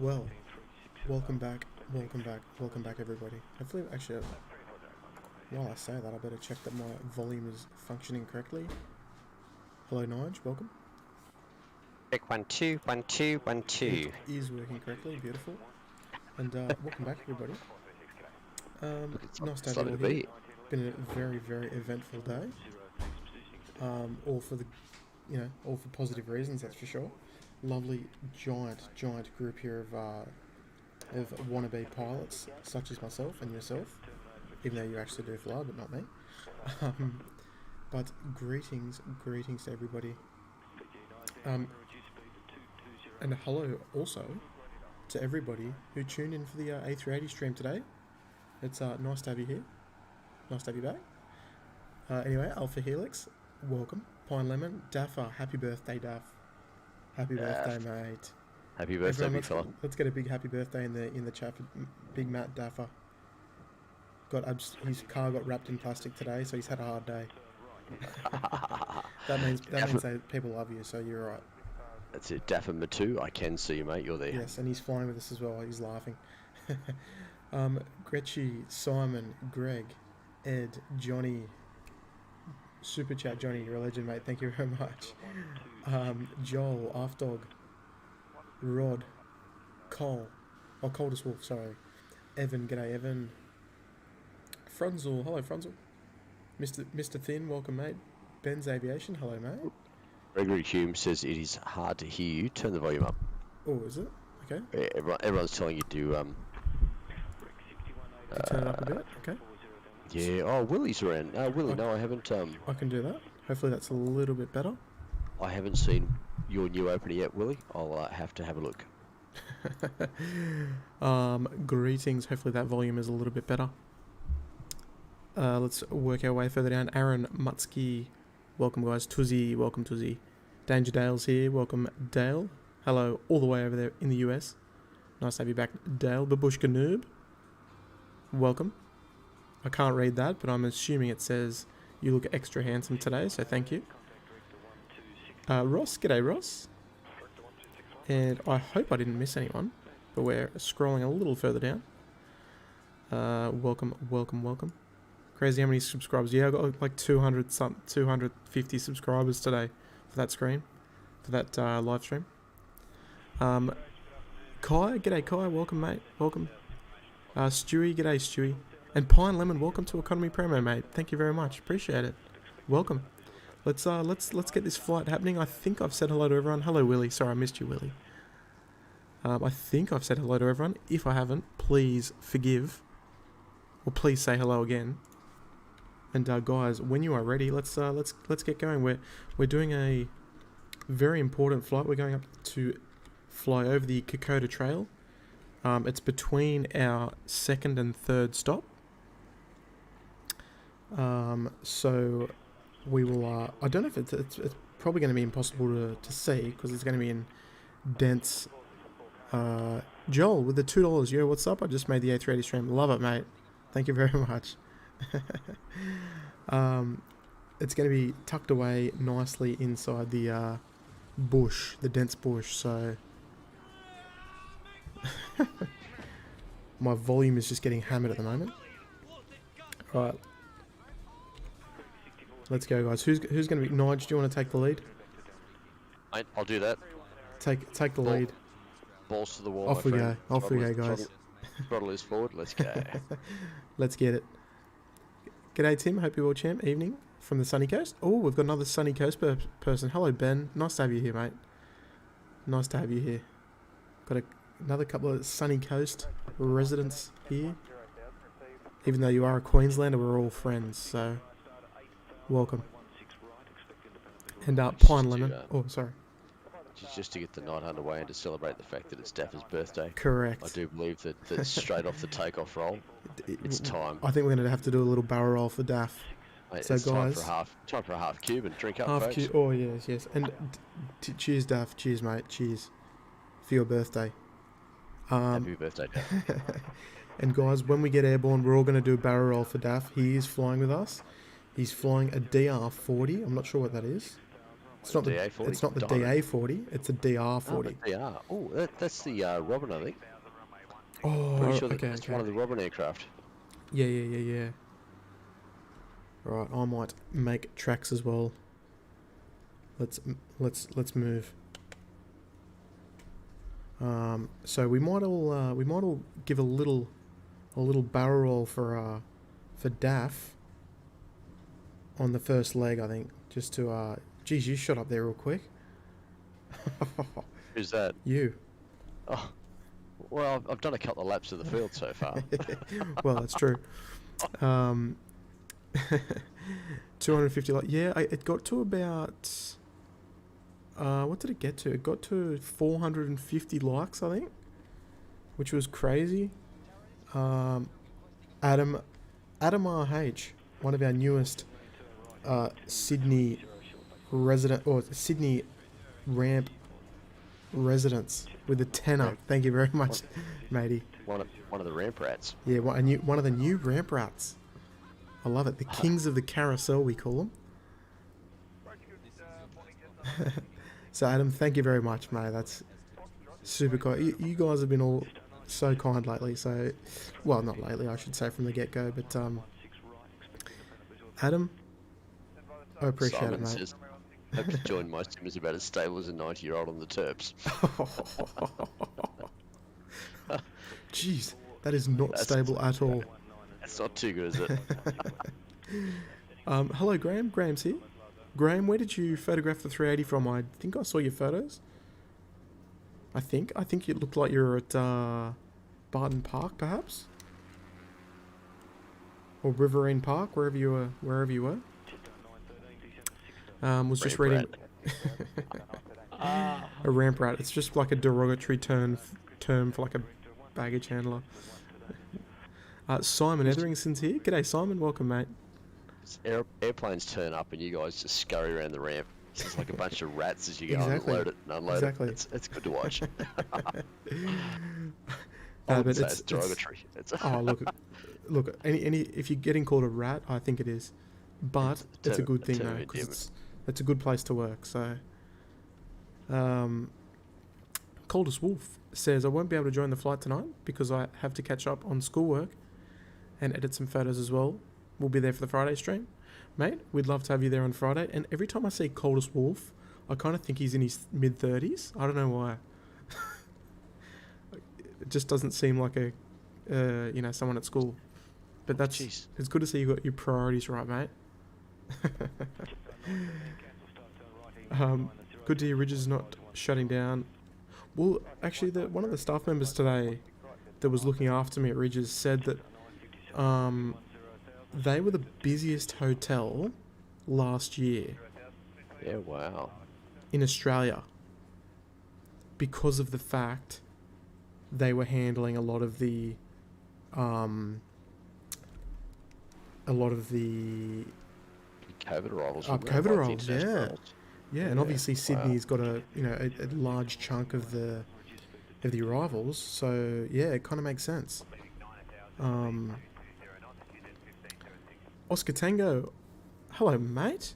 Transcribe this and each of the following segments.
Well, welcome back, welcome back, everybody. Hopefully, actually, while I say that, I better check that my volume is functioning correctly. Hello, Nige, welcome. Check 1 2 1 2 1 2. It is working correctly, beautiful. And welcome back, everybody. Nice to have you all here. Been a very, very eventful day. All for the, all for positive reasons, that's for sure. Lovely, giant group here of wannabe pilots, such as myself and yourself, even though you actually do fly, but not me. But greetings to everybody. And hello also to everybody who tuned in for the A380 stream today. It's nice to have you here. Nice to have you back. Anyway, Alpha Helix, welcome. Pine Lemon, Daffa, happy birthday, Daff. Happy birthday, mate. Happy birthday, Everyone, big fella. Let's get a big happy birthday in the chat for Big Matt Daffa. His car got wrapped in plastic today, so he's had a hard day. that means that people love you, so you're right. That's it, Daffa Matu. I can see you, mate. You're there. Yes, and he's flying with us as well. He's laughing. Gretchy, Simon, Greg, Ed, Johnny. Super chat, Johnny. You're a legend, mate. Thank you very much. Joel, Afdog, Rod, Cole. Oh, Coldest Wolf, sorry. Evan, g'day, Evan. Frunzel, hello, Frunzel. Mr. Thin, welcome, mate. Ben's Aviation, hello, mate. Gregory Hume says it is hard to hear you. Turn the volume up. Oh, is it? Okay. Yeah, everyone's telling you to turn it up a bit, okay. Yeah, oh, Willie's around. Willie, no, I haven't. I can do that. Hopefully that's a little bit better. I haven't seen your new opener yet, Willie. I'll have to have a look. Greetings. Hopefully that volume is a little bit better. Let's work our way further down. Aaron Mutsky, welcome, guys. Tuzzy, welcome, Tuzzy. Danger Dale's here. Welcome, Dale. Hello, all the way over there in the US. Nice to have you back, Dale. Babushka Noob, welcome. I can't read that, but I'm assuming it says you look extra handsome today, so thank you. Ross, g'day, Ross. And I hope I didn't miss anyone, but we're scrolling a little further down. Welcome. Crazy how many subscribers. Yeah, I got like 250 subscribers today for that screen, for that live stream. Kai, g'day Kai, welcome mate, welcome. Stewie, g'day Stewie. And Pine Lemon, welcome to Economy Promo, mate. Thank you very much, appreciate it. Welcome. Let's get this flight happening. I think I've said hello to everyone. Hello Willie, sorry I missed you, Willie. I think I've said hello to everyone. If I haven't, please forgive, or please say hello again. And guys, when you are ready, let's get going. We're doing a very important flight. We're going up to fly over the Kokoda Trail. It's between our second and third stop. So we will. I don't know if it's probably going to be impossible to see because it's going to be in dense. Joel with the $2. Yo, what's up? I just made the A380 stream. Love it, mate. Thank you very much. It's going to be tucked away nicely inside the bush, the dense bush, so my volume is just getting hammered at the moment. Alright, let's go, guys. Who's going to be Nige? Do you want to take the lead? I'll do that. Take the lead. Balls to the wall. Off we go, guys. Throttle is forward. Let's go. Let's get it. G'day Tim, hope you're well, champ. Evening from the sunny coast. Oh, we've got another sunny coast person. Hello Ben, nice to have you here, mate. Nice to have you here. Got another couple of sunny coast residents here. Even though you are a Queenslander, we're all friends, so welcome. And Pine Lemon. Oh, sorry. Just to get the night underway and to celebrate the fact that it's Daffa's birthday. Correct. I do believe that straight off the takeoff roll, it's time. I think we're going to have to do a little barrel roll for Daff. Mate, so it's guys, time for a half cube and drink up, half folks. Oh yes. And cheers, Daff. Cheers, mate. Cheers for your birthday. Happy birthday, Daff. And guys, when we get airborne, we're all going to do a barrel roll for Daff. He is flying with us. He's flying a DR40. I'm not sure what that is. It's not the DA40. it's not the Diamond. DA40. It's a Oh, DR40. but they are. Oh, that's the Robin, I think. Oh, Pretty sure okay, that's okay. one of the Robin aircraft. Yeah. Right, I might make tracks as well. Let's move. So we might all give a little barrel roll for Daff on the first leg, I think, just to geez, you shot up there real quick. Who's that? You. Oh, well, I've done a couple of laps of the field so far. Well, that's true. 250 yeah, it got to about what did it get to? It got to 450 likes, I think, which was crazy. Adam RH, one of our newest Sydney resident or Sydney ramp residents with a tenner. Thank you very much, matey. One of the ramp rats. Yeah, one of the new ramp rats. I love it. The kings of the carousel, we call them. So Adam, thank you very much, mate. That's super cool. You guys have been all so kind lately. So, well, not lately, I should say, from the get-go. But Adam, I appreciate Simon it, mate. says, hope to join my sim is about as stable as a 90-year-old on the Terps. Jeez, that is not stable at all. That's not too good, is it? Hello, Graham. Graham's here. Graham, where did you photograph the 380 from? I think I saw your photos. I think it looked like you were at Barton Park, perhaps, or Riverine Park, wherever you were. Was just reading a ramp rat. It's just like a derogatory term for like a baggage handler. Simon Etherington's here. G'day, Simon. Welcome, mate. Airplanes turn up and you guys just scurry around the ramp. It's just like a bunch of rats as you go Exactly. and load it and unload it. It's good to watch. But it's derogatory. Oh, look. Any if you're getting called a rat, I think it is, but it's a good thing though, because it's a good place to work. So, Coldest Wolf says I won't be able to join the flight tonight because I have to catch up on schoolwork and edit some photos as well. We'll be there for the Friday stream. Mate, we'd love to have you there on Friday. And every time I see Coldest Wolf, I kind of think he's in his mid-30s. I don't know why. It just doesn't seem like a, someone at school. But it's good to see you got your priorities right, mate. Good to hear Ridge is not shutting down. Well, actually, one of the staff members today that was looking after me at Ridge's said that they were the busiest hotel last year. Yeah, wow. In Australia, because of the fact they were handling a lot of the COVID arrivals. COVID arrivals, yeah, and obviously Sydney's got a large chunk of the arrivals, so yeah, it kind of makes sense. Oscar Tango, hello mate,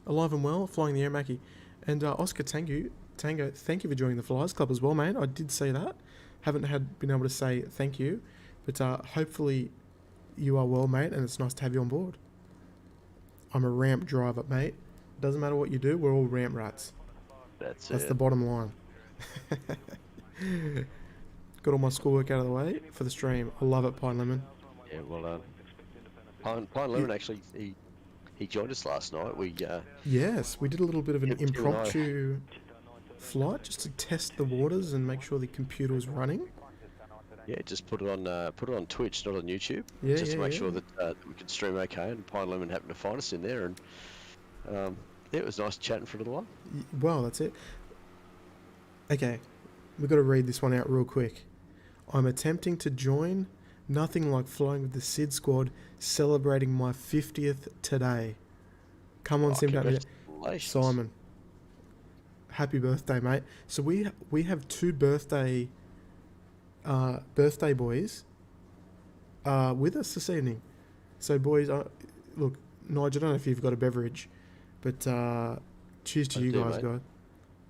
alive and well, flying the air Mackie, and Oscar Tango, thank you for joining the Flyers Club as well, mate. I did say that, haven't been able to say thank you, but hopefully you are well, mate, and it's nice to have you on board. I'm a ramp driver, mate. Doesn't matter what you do, we're all ramp rats. That's the bottom line. Got all my schoolwork out of the way for the stream. I love it, Pine Lemon. Yeah, well done. Pine Lemon actually, he joined us last night. Yes, we did a little bit of an impromptu flight just to test the waters and make sure the computer was running. Yeah, just put it on Twitch, not on YouTube. Yeah, just to make sure that we could stream okay. And Pine Lemon happened to find us in there, and it was nice chatting for a little while. Well, that's it. Okay, we've got to read this one out real quick. I'm attempting to join. Nothing like flying with the SydSquad, celebrating my 50th today. Come on, Congratulations. Simon. Happy birthday, mate. So we have two birthday boys with us this evening. So boys, look, Nigel, I don't know if you've got a beverage, but Cheers to I you do, guys, mate. guys.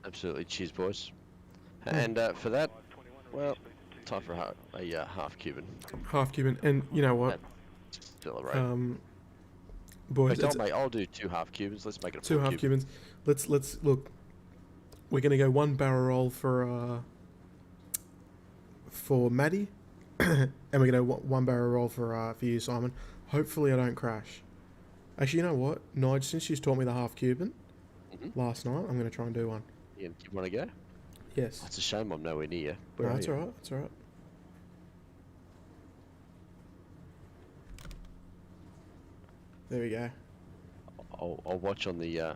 Absolutely. Cheers, boys. Yeah. And for that, well, time for a half Cuban. Half Cuban, and you know what, Celebrate. boys, it's I'll do 2 half Cubans. Let's make it a two full half Cuban. Cubans. Let's look. We're gonna go 1 barrel roll for Maddie, and we're gonna 1 barrel roll for you, Simon. Hopefully, I don't crash. Actually, you know what, Nige, since she's taught me the half Cuban last night, I'm gonna try and do one. Yeah, you want to go? Yes. It's a shame I'm nowhere near you. No, that's alright. That's alright. There we go. I'll watch on the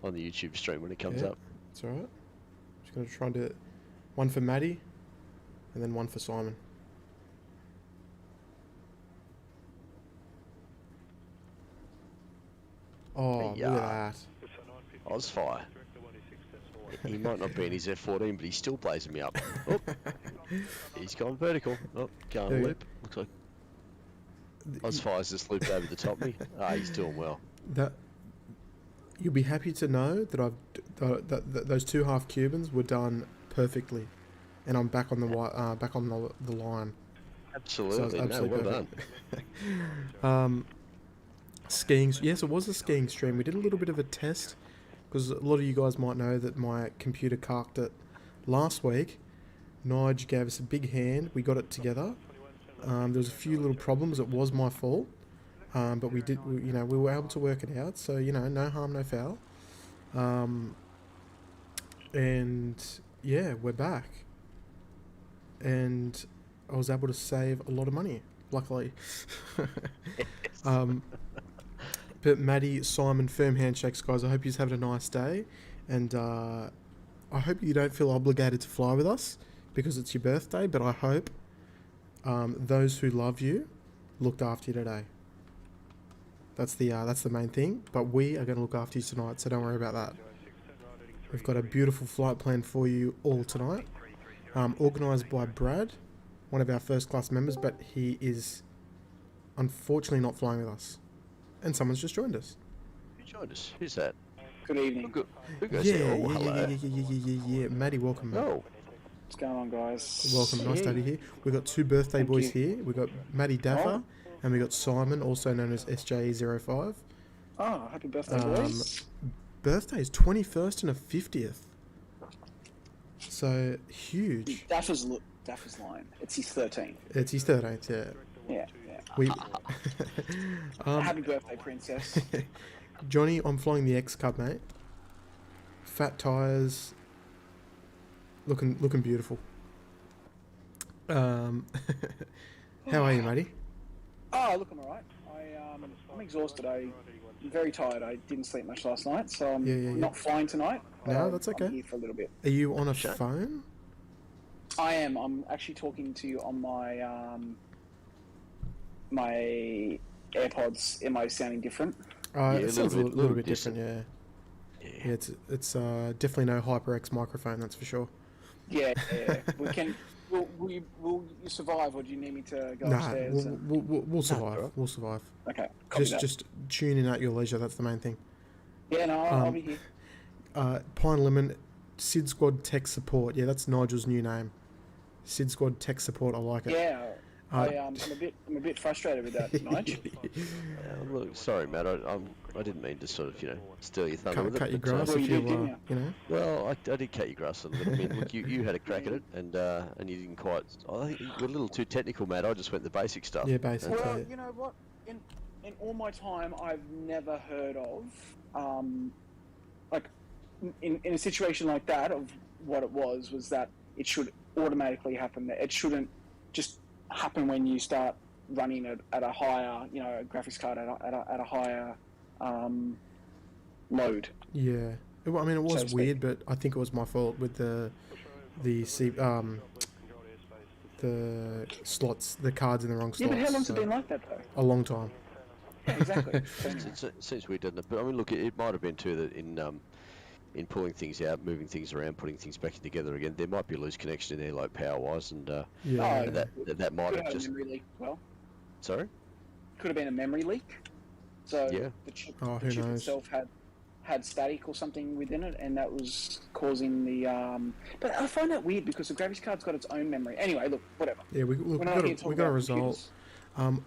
YouTube stream when it comes Yeah. up. It's alright. Just gonna try and do it. 1 for Maddie, and then 1 for Simon. Oh, look at that. Ozfire. He might not be in his F14, but he's still blazing me up. Oh, he's gone vertical. Oh, going There you loop. Looks like Ozfire's just looped over the top of me. He's doing well. That you'll be happy to know that that those 2 half Cubans were done perfectly, and I'm back on the the line. Absolutely. So No, well perfect. done. Skiing. Yes, it was a skiing stream. We did a little bit of a test because a lot of you guys might know that my computer carked it last week. Nige gave us a big hand. We got it together. There was a few little problems. It was my fault, but we were able to work it out. So no harm, no foul. And yeah, we're back. And I was able to save a lot of money, luckily. But Maddie, Simon, firm handshakes, guys. I hope you're having a nice day, and I hope you don't feel obligated to fly with us because it's your birthday. But I hope those who love you looked after you today. That's the main thing. But we are going to look after you tonight, so don't worry about that. We've got a beautiful flight planned for you all tonight, organised by Brad, one of our first class members, but he is unfortunately not flying with us. And someone's just joined us. Who joined us? Who's that? Good evening. Who goes Yeah, there? Oh, hello. yeah. Maddie, welcome, mate. Oh, What's going on, guys? Welcome, nice to have you here. We've got 2 birthday Thank boys you. here. We've got Maddie Daffer, and we've got Simon, also known as SJ05. Oh, happy birthday, boys. Birthdays, 21st and a 50th. So, huge. Daffer's line. It's his 13th. It's his 13th, yeah. Yeah. We, Happy birthday, princess. Johnny, I'm flying the X Cub, mate. Fat tyres, looking beautiful. How are you, matey? Oh, look, I'm alright. I'm exhausted. I'm very tired. I didn't sleep much last night, so I'm Yeah. not flying tonight. No, that's okay. I'm here for a little bit. Are you on a phone? I am. I'm actually talking to you on my my AirPods. Am I sounding different? It sounds a little bit different, yeah. Yeah, it's definitely no HyperX microphone, that's for sure. Yeah. We can. Will you survive, or do you need me to go Nah, upstairs? we'll survive. Nah, We'll survive. Okay. Copy that. Just tune in at your leisure. That's the main thing. Yeah, no, I'll be here. Pine Lemon, SydSquad Tech Support. Yeah, that's Nigel's new name. SydSquad Tech Support. I like it. Yeah. I'm a bit frustrated with that, Nigel. look, sorry, Matt. I didn't mean to sort of steal your thunder with Cut it. your but, grass Well, if you you did, didn't you? you know. Well, I did cut your grass a little bit. I mean, look, you had a crack at it, and you didn't quite. I think you were a little too technical, Matt. I just went the basic stuff. Yeah, basically. Well, you know what? In all my time, I've never heard of like in a situation like that, of what it was that it should automatically happen. It shouldn't just happen when you start running it at a higher, a graphics card at a higher load. Yeah. I mean, it So was to speak. weird, but I think it was my fault with the slots, the cards in the wrong Yeah, slots. but how long's so it been like that though? a long time. Yeah, exactly. So anyway. It seems weird, doesn't it? But I mean, look, it might have been too that in pulling things out, moving things around, putting things back together again, there might be a loose connection in there, like power-wise, and Yeah. Oh, that might Could have have had just. a memory leak. Well, Sorry. could have been a memory leak. So Yeah. the chip, Oh, the who chip knows? itself had had static or something within it, and that was causing the. But I find that weird because the graphics card's got its own memory. Anyway, look, whatever. Yeah, we got a result.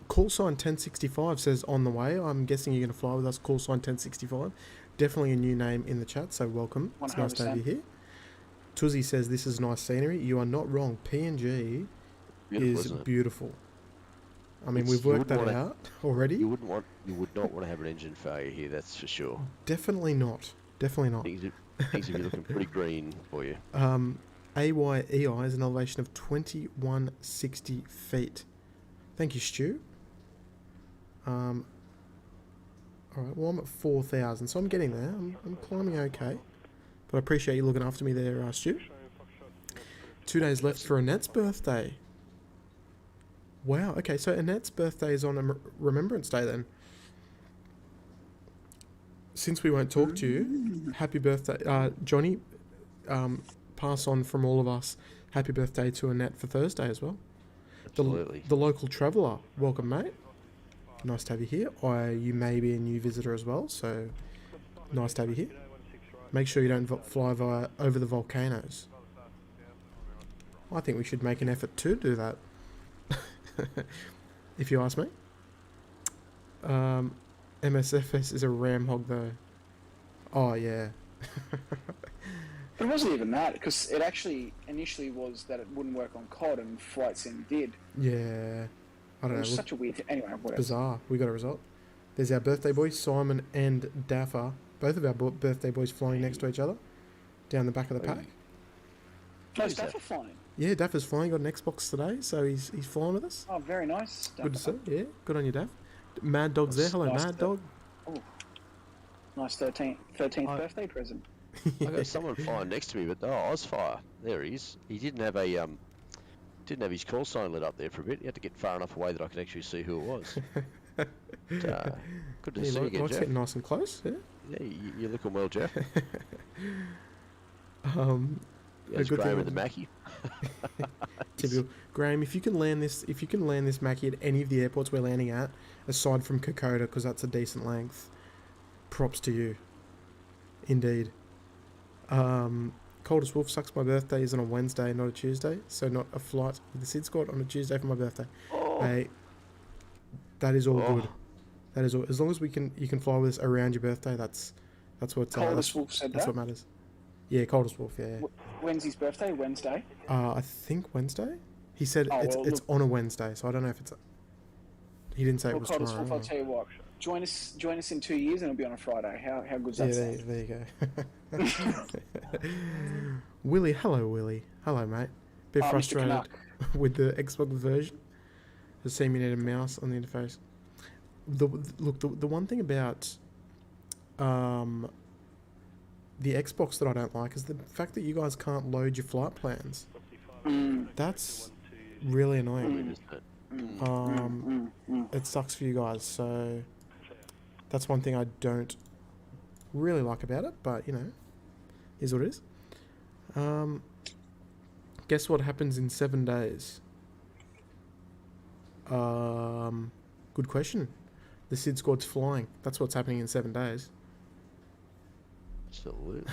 Call sign 1065 says on the way. I'm guessing you're going to fly with us. Call sign 1065. Definitely a new name in the chat, so welcome. 100%. It's nice to have you here. Tuzzy says this is nice scenery. You are not wrong. PNG is beautiful. I mean, we've worked that out already. You would not want to have an engine failure here. That's for sure. Definitely not. Definitely not. Things are looking pretty green for you. AYEI is an elevation of 2160 feet. Thank you, Stu. All right. Well, I'm at 4,000, so I'm getting there. I'm climbing okay. But I appreciate you looking after me there, Stu. 2 days left for Annette's birthday. Wow, okay, so Annette's birthday is on a Remembrance Day then. Since we won't talk to you, happy birthday. Johnny, pass on from all of us, happy birthday to Annette for Thursday as well. Absolutely. The local traveller, welcome mate. Nice to have you here. You may be a new visitor as well, so nice to have you here. Make sure you don't fly over the volcanoes. I think we should make an effort to do that. If you ask me. MSFS is a ram hog though. Oh yeah. But it wasn't even that, because it actually initially was that it wouldn't work on COD, and Flight Sim did. Yeah. I don't know. It was such a weird thing. Anyway, whatever. Bizarre. We got a result. There's our birthday boys, Simon and Daffa. Both of our birthday boys flying next to each other. Down the back of the pack. No, is Daffa flying? Yeah, Daffa's flying. Got an Xbox today, so he's flying with us. Oh, very nice. Good to see. Yeah, good on you, Daff. Mad Dog's there. Hello, Mad Dog. Oh, nice 13th birthday present. I got someone flying next to me, but Ozfire. There he is. He didn't have his call sign lit up there for a bit. He had to get far enough away that I could actually see who it was. But, good to see you again, Jeff. Getting nice and close. Yeah. Yeah, you're looking well, Jeff. That's Graham with the Mackie. Typical. Graham, if you can land this Mackie at any of the airports we're landing at, aside from Kokoda, because that's a decent length, props to you. Indeed. Coldest Wolf sucks. My birthday is on a Wednesday, not a Tuesday, so not a flight with the SydSquad on a Tuesday for my birthday. Oh. Hey, that is all good. That is all. As long as you can fly with us around your birthday, that's what. Coldest Wolf said that's that. what matters. Yeah, Coldest Wolf. Yeah. When's his birthday? Wednesday. I think Wednesday. He said it's on a Wednesday, so I don't know if it's. He didn't say it was Coldest tomorrow. Wolf, I'll tell you what. Join us in 2 years, and it'll be on a Friday. How good's that? Yeah, there you go. Willie, hello Willie, hello mate. Bit frustrated with the Xbox version. Just seeing me need a mouse on the interface. The one thing about the Xbox that I don't like is the fact that you guys can't load your flight plans. That's really annoying. It sucks for you guys, so that's one thing I don't really like about it, but you know, is what it is. Guess what happens in 7 days? Good question. The SydSquad's flying. That's what's happening in 7 days. Absolutely.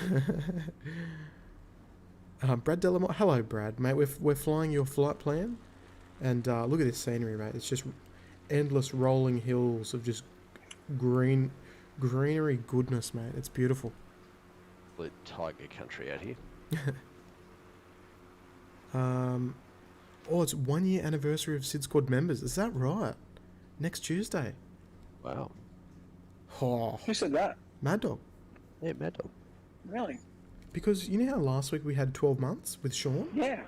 Brad Delamont. Hello, Brad, mate. We're flying your flight plan, and look at this scenery, mate. It's just endless rolling hills of just greenery goodness, mate. It's beautiful. Tiger country out here. It's 1 year anniversary of SydSquad members. Is that right? Next Tuesday. Wow. Oh. Who said that? Mad Dog. Yeah, Mad Dog. Really? Because you know how last week we had 12 months with Sean? Yeah.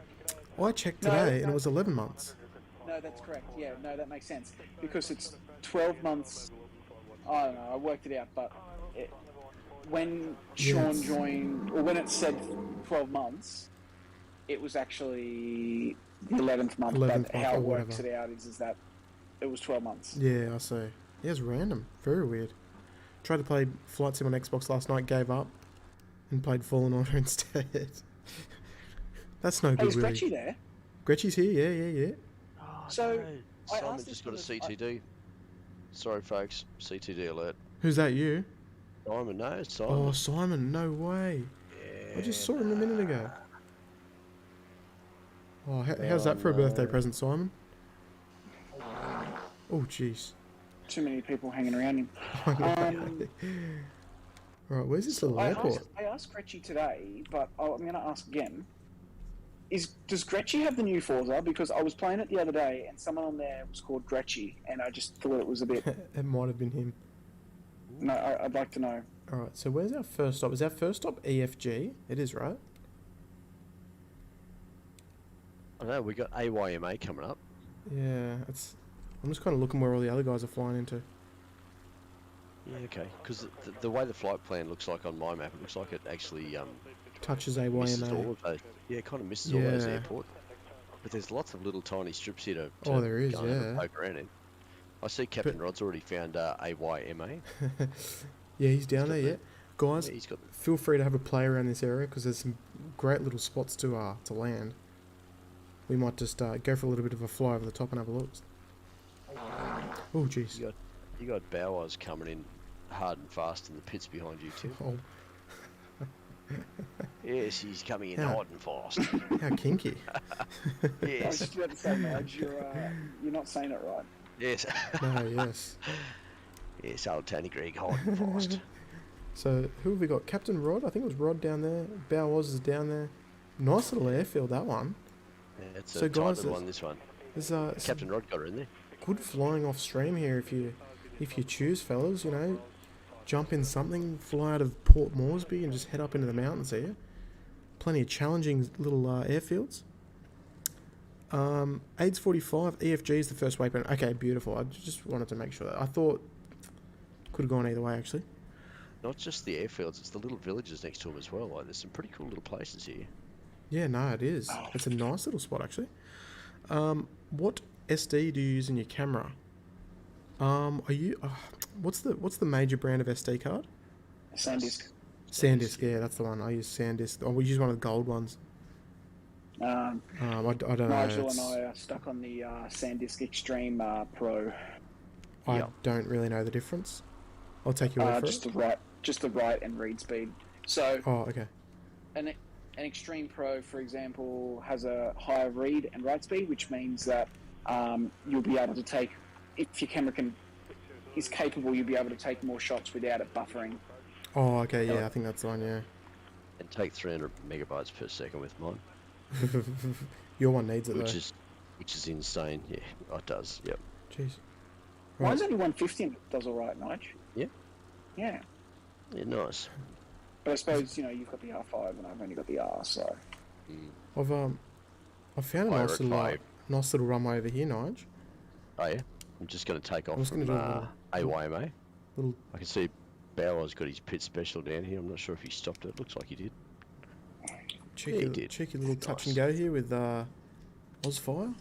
I checked today and it was 11 months. No, that's correct. Yeah, no, that makes sense. Because it's 12 months. I don't know, I worked it out, but when Sean joined, or when it said 12 months, it was actually the 11th month. How it works it out is that it was 12 months. Yeah, I see. Yeah, it's random. Very weird. Tried to play Flight Sim on Xbox last night, gave up, and played Fallen Order instead. That's no good, is really. Gretchy there? Gretchy's here, yeah. Oh, so, no. Simon just got a CTD. Sorry, folks. CTD alert. Who's that, you? Simon, no, Simon. Oh, Simon, no way. I just saw him a minute ago. Oh, how's that for a birthday present, Simon? Oh, jeez. Too many people hanging around him. Right, where's this little airport? I asked Gretchy today, but I'm going to ask again. Does Gretchy have the new Forza? Because I was playing it the other day, and someone on there was called Gretchy, and I just thought it was a bit... It might have been him. No, I'd like to know. Alright, so where's our first stop? Is our first stop EFG? It is, right? I know, we got AYMA coming up. Yeah, I'm just kind of looking where all the other guys are flying into. Yeah, okay. Because the way the flight plan looks like on my map, it looks like it actually Touches misses all AYMA. of those. Yeah, it kind of misses all those airports. But there's lots of little tiny strips here to Oh, there is, go and have a yeah. poke around in. I see Captain Rod's already found AYMA. Yeah, he's down there, yeah. Guys, Yeah, he's got feel free to have a play around this area because there's some great little spots to land. We might just go for a little bit of a fly over the top and have a look. Oh, jeez. you got Bowers coming in hard and fast in the pits behind you too. Oh, Yes, he's coming in Yeah. hard and fast. how kinky. I was Yes, just about to say, Nige, you're not saying it right. yes, No, yes. yes. Old Tony Gregg, hard and fast. So, who have we got? Captain Rod? I think it was Rod down there. Bowers is down there. Nice little airfield, that one. Yeah, it's So a tight guys, little one. This one. There's some Captain Rod got her in there. good flying off stream here if you choose, fellas. You know, jump in something, fly out of Port Moresby and just head up into the mountains here. Plenty of challenging little airfields. AIDS 45 EFG is the first waypoint. Okay, beautiful. I just wanted to make sure that I thought could have gone either way actually. Not just the airfields, it's the little villages next to them as well. Like, there's some pretty cool little places here. Yeah, no, it is. It's a nice little spot actually. What SD do you use in your camera? Are you? What's the major brand of SD card? SanDisk. SanDisk, yeah, that's the one. I use SanDisk. Oh, we use one of the gold ones. I don't know. Nigel and I are stuck on the SanDisk Extreme Pro. I Yep. don't really know the difference. I'll take your word for Just it. the write and read speed. So Oh, okay. an Extreme Pro, for example, has a higher read and write speed, which means that you'll be able to take, if your camera is capable, you'll be able to take more shots without it buffering. Oh, okay. Yeah, I think that's the one. Yeah. And take 300 megabytes per second with mine, Your one needs it which though. is insane. Yeah, it does. Yep. Jeez. Mine's only 150 and it does all right, Nige. Yeah. Yeah. Yeah, nice. But I suppose, you've got the R5 and I've only got the R, so... I've found a nice little runway over here, Nige. Oh yeah. I'm just going to take off just from gonna do a AYMA. Little I can see Bauer's got his pit special down here. I'm not sure if he stopped it. Looks like he did. cheeky, did. cheeky little touch and Nice. go here with Ozfire.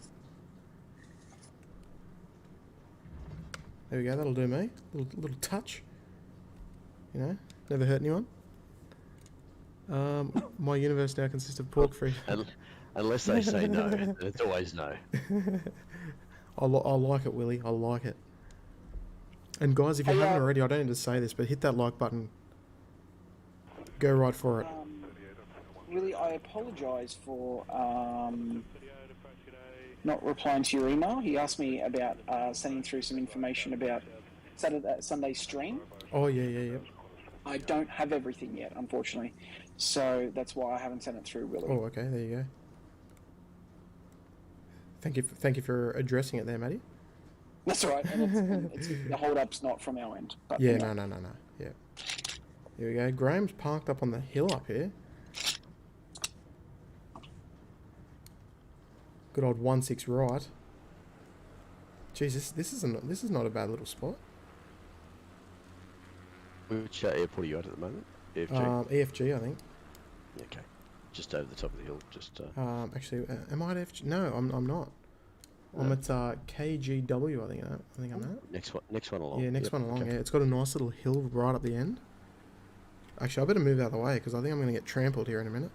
There we go. That'll do me. Little touch. Never hurt anyone. My universe now consists of pork free. Unless they say no, then it's always no. I like it, Willie. I like it. And guys, if you haven't already, I don't need to say this, but hit that like button. Go right for it. Really, I apologise for not replying to your email. He asked me about sending through some information about Sunday stream. Oh yeah. I don't have everything yet, unfortunately, so that's why I haven't sent it through, Willie. Oh, okay. There you go. Thank you for addressing it there, Matty. That's all right, and it's the hold-up's not from our end. But Yeah, no. Yeah. Here we go. Graham's parked up on the hill up here. Good old 1-6 right. Jesus, this is not a bad little spot. Which airport are you at the moment? AFG? EFG, I think. Okay. Just over the top of the hill. Just. Actually, am I at EFG? No, I'm not. I'm at KGW, I think I'm at. Next one along. Yeah, next Yep, one along. okay. Yeah, it's got a nice little hill right up the end. Actually, I better move out of the way because I think I'm going to get trampled here in a minute.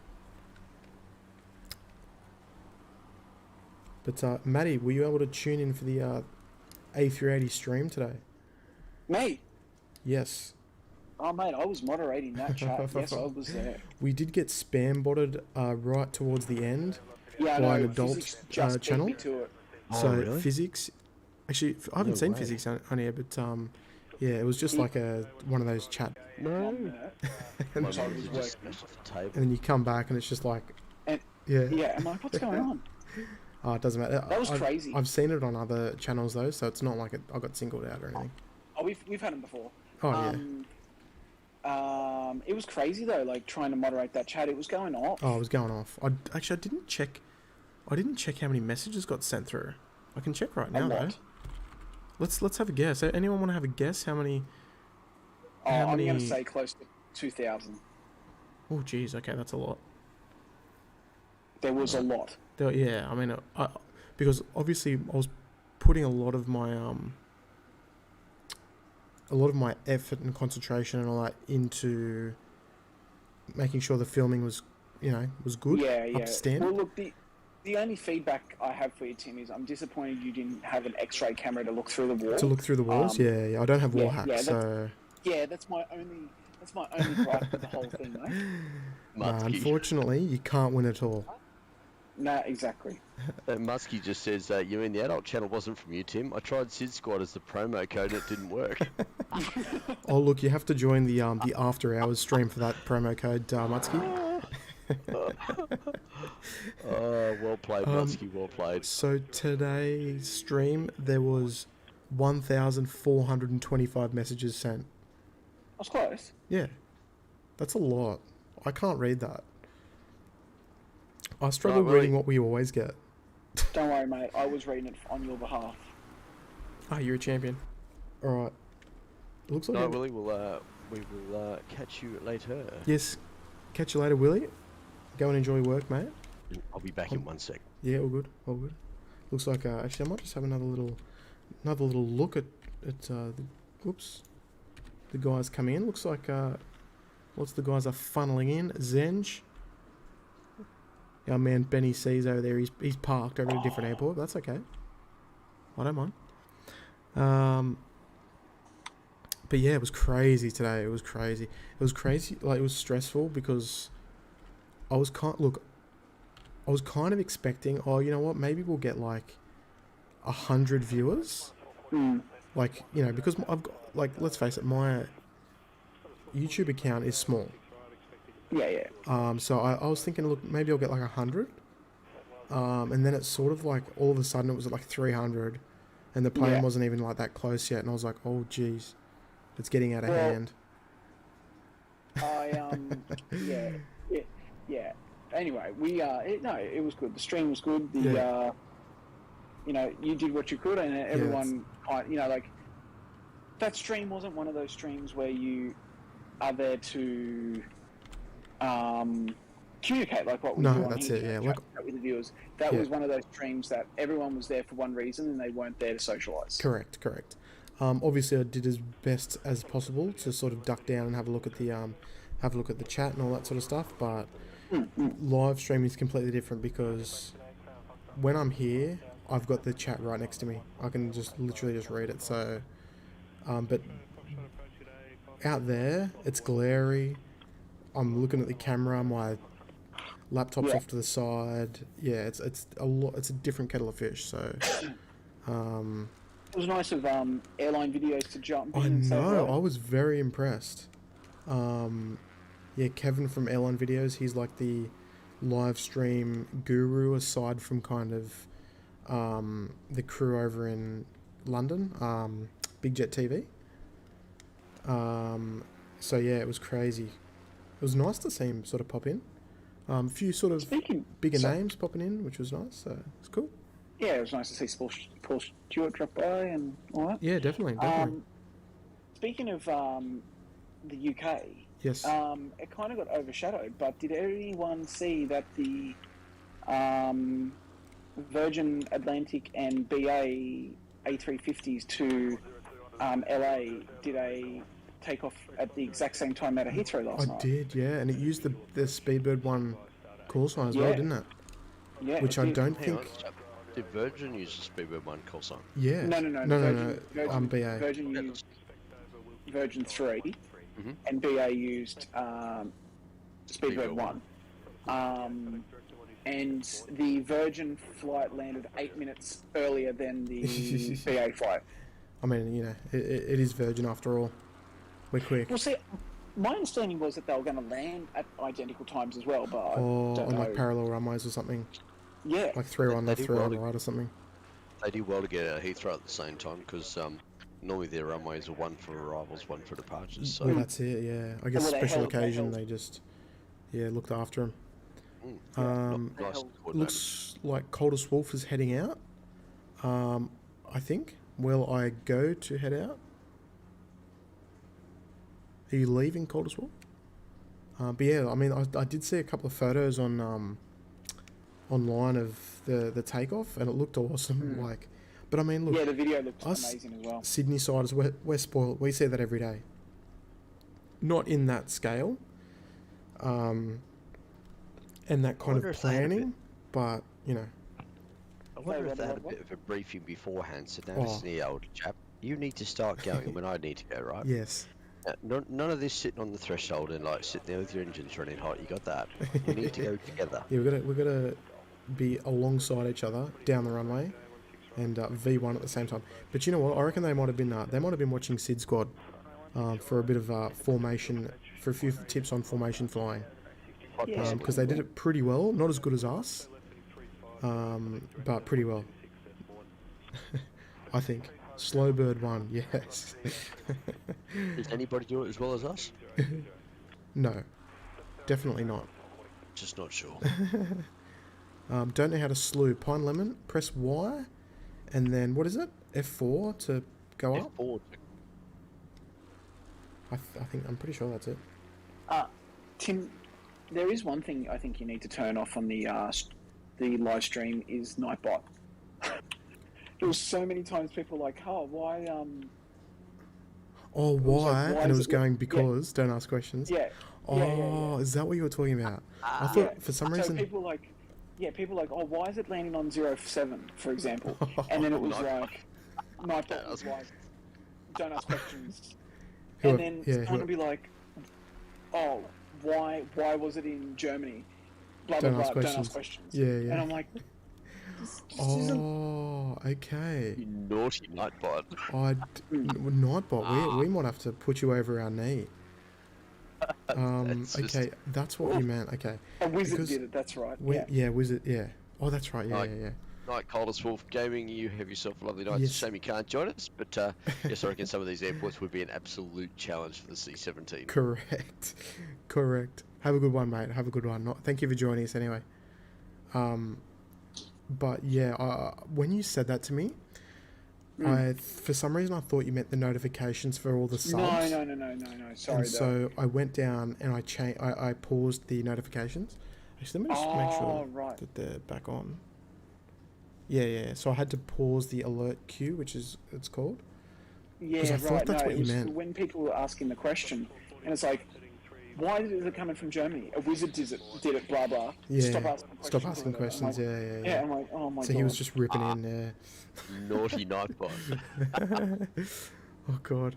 But Matty, were you able to tune in for the A380 stream today? Mate, Yes. Oh, mate, I was moderating that chat. Yes, I was there. We did get spam botted right towards the end Yeah, I by know. an adult Physics just beat channel. me to it. So Oh, really? physics, actually, I haven't No seen way. physics on here, but yeah, it was just like one of those chat, No. 1 minute. My Which I mum was just working. smashed off the table. and then you come back and it's just like, And yeah, yeah, I'm like, what's going on? oh, it doesn't matter. That was crazy. I've seen it on other channels though, so it's not like I got singled out or anything. Oh, we've had them before. Oh yeah. It was crazy though, like trying to moderate that chat. It was going off. Oh, it was going off. I didn't check. I didn't check how many messages got sent through. I can check right now though. Let's have a guess. Anyone want to have a guess how many? Oh, how I'm many... going to say close to 2,000. Oh, geez. Okay, that's a lot. There was a lot. Yeah, I mean, because obviously I was putting a lot of my effort and concentration and all that into making sure the filming was, was good, up to standard. Well, look, the only feedback I have for you, Tim, is I'm disappointed you didn't have an X-ray camera to look through the wall. To look through the walls, yeah. I don't have wall hacks, so. Yeah, that's my only gripe with the whole thing, mate. Unfortunately, you can't win it all. Nah, exactly. Muskie just says, you mean the adult channel wasn't from you, Tim? I tried SydSquad as the promo code and it didn't work. Oh, look, you have to join the after hours stream for that promo code, Mutsky. Oh, well played, Muskie, well played. So today's stream, there was 1,425 messages sent. That's close. Yeah, that's a lot. I can't read that. I struggle reading what we always get. Don't worry, mate. I was reading it on your behalf. Ah, you're a champion. All right. It looks like No, Willie, we will catch you later. Yes. Catch you later, Willie. Go and enjoy work, mate. I'll be back in 1 sec. Yeah, all good. All good. Looks like actually I might just have another little look at the guys coming in. Looks like lots of the guys are funneling in. Zenj. Our man Benny C's over there. He's parked over at a different airport. That's okay. I don't mind. But yeah, it was crazy today. It was crazy. Like, it was stressful because I was kind of expecting, oh, you know what? Maybe we'll get like 100 viewers. Like, because I've got, like, let's face it, my YouTube account is small. Yeah. So I was thinking, look, maybe I'll get like 100. And then it's sort of like all of a sudden it was at like 300, and the plane wasn't even like that close yet. And I was like, oh, geez, it's getting out of hand. Yeah. Anyway, it was good. The stream was good. You did what you could, and everyone, like, that stream wasn't one of those streams where you are there to communicate like what we do on that's here, it. Yeah, chat with the viewers. That was one of those streams that everyone was there for one reason, and they weren't there to socialise. Correct. Obviously, I did as best as possible to sort of duck down and have a look at the chat and all that sort of stuff. But live streaming is completely different because when I'm here, I've got the chat right next to me. I can just literally just read it. So, but out there, it's glary. I'm looking at the camera. My laptop's off to the side. Yeah, it's a lot. It's a different kettle of fish. So, it was nice of airline videos to jump in. I and say know. hello. I was very impressed. Yeah, Kevin from Airline Videos. He's like the live stream guru aside from kind of the crew over in London, Big Jet TV. So yeah, it was crazy. It was nice to see him sort of pop in. A few sort of bigger names popping in, which was nice. So it's cool. Yeah, it was nice to see Paul Stewart drop by and all that. Yeah, definitely. Speaking of the UK, yes. It kind of got overshadowed. But did anyone see that the Virgin Atlantic and BA A350s to LA did a takeoff at the exact same time out of Heathrow last night? I did, yeah, and it used the Speedbird 1 call sign as well, didn't it? Yeah. Which I don't think. Did Virgin use the Speedbird 1 call sign? Yeah. No. BA. Virgin used Virgin 3, and BA used Speedbird 1. And the Virgin flight landed 8 minutes earlier than the BA flight. I mean, you know, it is Virgin after all. We're quick. Well, see, my understanding was that they were going to land at identical times as well, but I Or don't on know. like parallel runways or something. Yeah. Like 3 on left, They 3 do on well right or something. They do well to get out of Heathrow at the same time because normally their runways are one for arrivals, one for departures. So Well, that's it, yeah. I guess Well, they special held- they occasion, held- they just, looked after him. nice held- coordinated. Looks like Coldest Wolf is heading out. I think. Will I go to head out? Are you leaving Coldest Wolf? But yeah, I mean, I did see a couple of photos on online of the takeoff, and it looked awesome. Like, but I mean, look, Yeah, the video looked us amazing as well. Sydney siders, we're spoiled. We see that every day. Not in that scale, and that kind wonder of if they had a bit- planning, but you know, I wonder if they had a what? bit of a briefing beforehand. So now, Oh. listen here, old chap, you need to start going when I need to go, right? yes, None of this sitting on the threshold and like sitting there with your engines running hot. You got that? We need to go together. yeah, we've got to be alongside each other down the runway, and V1 at the same time. But you know what? I reckon they might have been watching SydSquad for a bit of formation, for a few tips on formation flying. Quite Yeah. possibly. Because they did it pretty well, not as good as us, but pretty well. I think. Slow bird 1, yes. Does anybody do it as well as us? No, definitely not. Just not sure. Don't know how to slew. Pine Lemon, press Y, and then, what is it? F4 to go up? F4. I think, I'm pretty sure that's it. Tim, there is one thing I think you need to turn off on the live stream is Nightbot. There was so many times people were like, oh, why, Oh, was why? like, why And it is was it- going yeah. because, don't ask questions. yeah. Oh, yeah. is that what you were talking about? I thought, Yeah. for some So reason... people like, oh, why is it landing on 07, for example? And then it was like, Nightbot was like, don't ask questions. Who- And then yeah, someone would be like, oh, why was it in Germany? Blah, Don't blah, ask blah, don't questions. ask questions. Yeah, yeah. And I'm like, this isn't... Oh, okay. You naughty nightbot. Nightbot, we might have to put you over our knee. That's just- Okay, that's what you meant. Okay, A wizard because did it, that's right. Wizard. Yeah. Oh, that's right. Yeah, Like- yeah. Night, Coldest Wolf Gaming, you have yourself a lovely night. Yes. It's a shame you can't join us, but yes, I reckon some of these airports would be an absolute challenge for the C-17. Correct. Have a good one, mate. Have a good one. Thank you for joining us anyway. But yeah, when you said that to me, for some reason I thought you meant the notifications for all the subs. No. Sorry. And so I went down and I paused the notifications. Actually, let me just make sure right. that they're back on. Yeah. So I had to pause the alert queue, which is it's called. Yeah, 'Cause I right. thought that's no, what it you was meant. when people were asking the question, and it's like, why is it coming from Germany? A wizard did it, blah blah. Yeah. Stop asking questions. Stop asking or whatever. questions. I'm like, Yeah. I'm like, oh my god. So he was just ripping in there. Naughty nightbot. Oh god.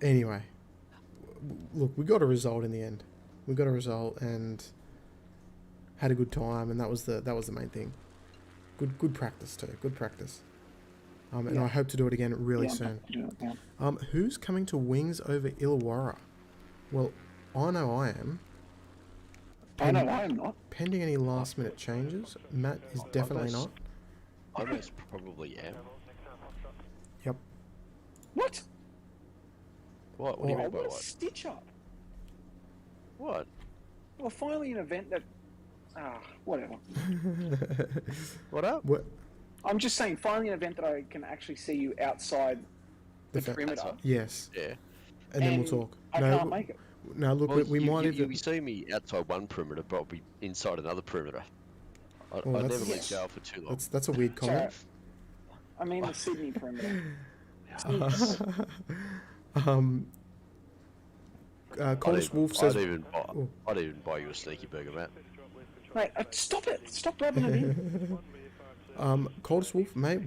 Anyway, look, we got a result in the end. We got a result and had a good time, and that was the main thing. Good practice too. Good practice. And Yeah. I hope to do it again really Yeah, soon. yeah. Who's coming to Wings over Illawarra? Well, I know I am. I know I am not. Pending any last minute changes, Matt is definitely not. I most probably am. Yep. What? What? What do you Oh, mean by what a what? stitch up. What? Well, finally an event that. Whatever. What up? What? I'm just saying, finally an event that I can actually see you outside the fa- perimeter. Yes, Yeah. and then we'll talk. I can't make it. No, look, Well, we might you, even. you see me outside one perimeter, but I'll be inside another perimeter. I Well, never that's- leave Yes. jail for too long. That's a weird comment. Sorry. I mean the Sydney perimeter. Coldest Wolf says. I'd even buy you a sneaky burger, Matt. Mate, stop it! Stop rubbing it in. Coldest Wolf, mate,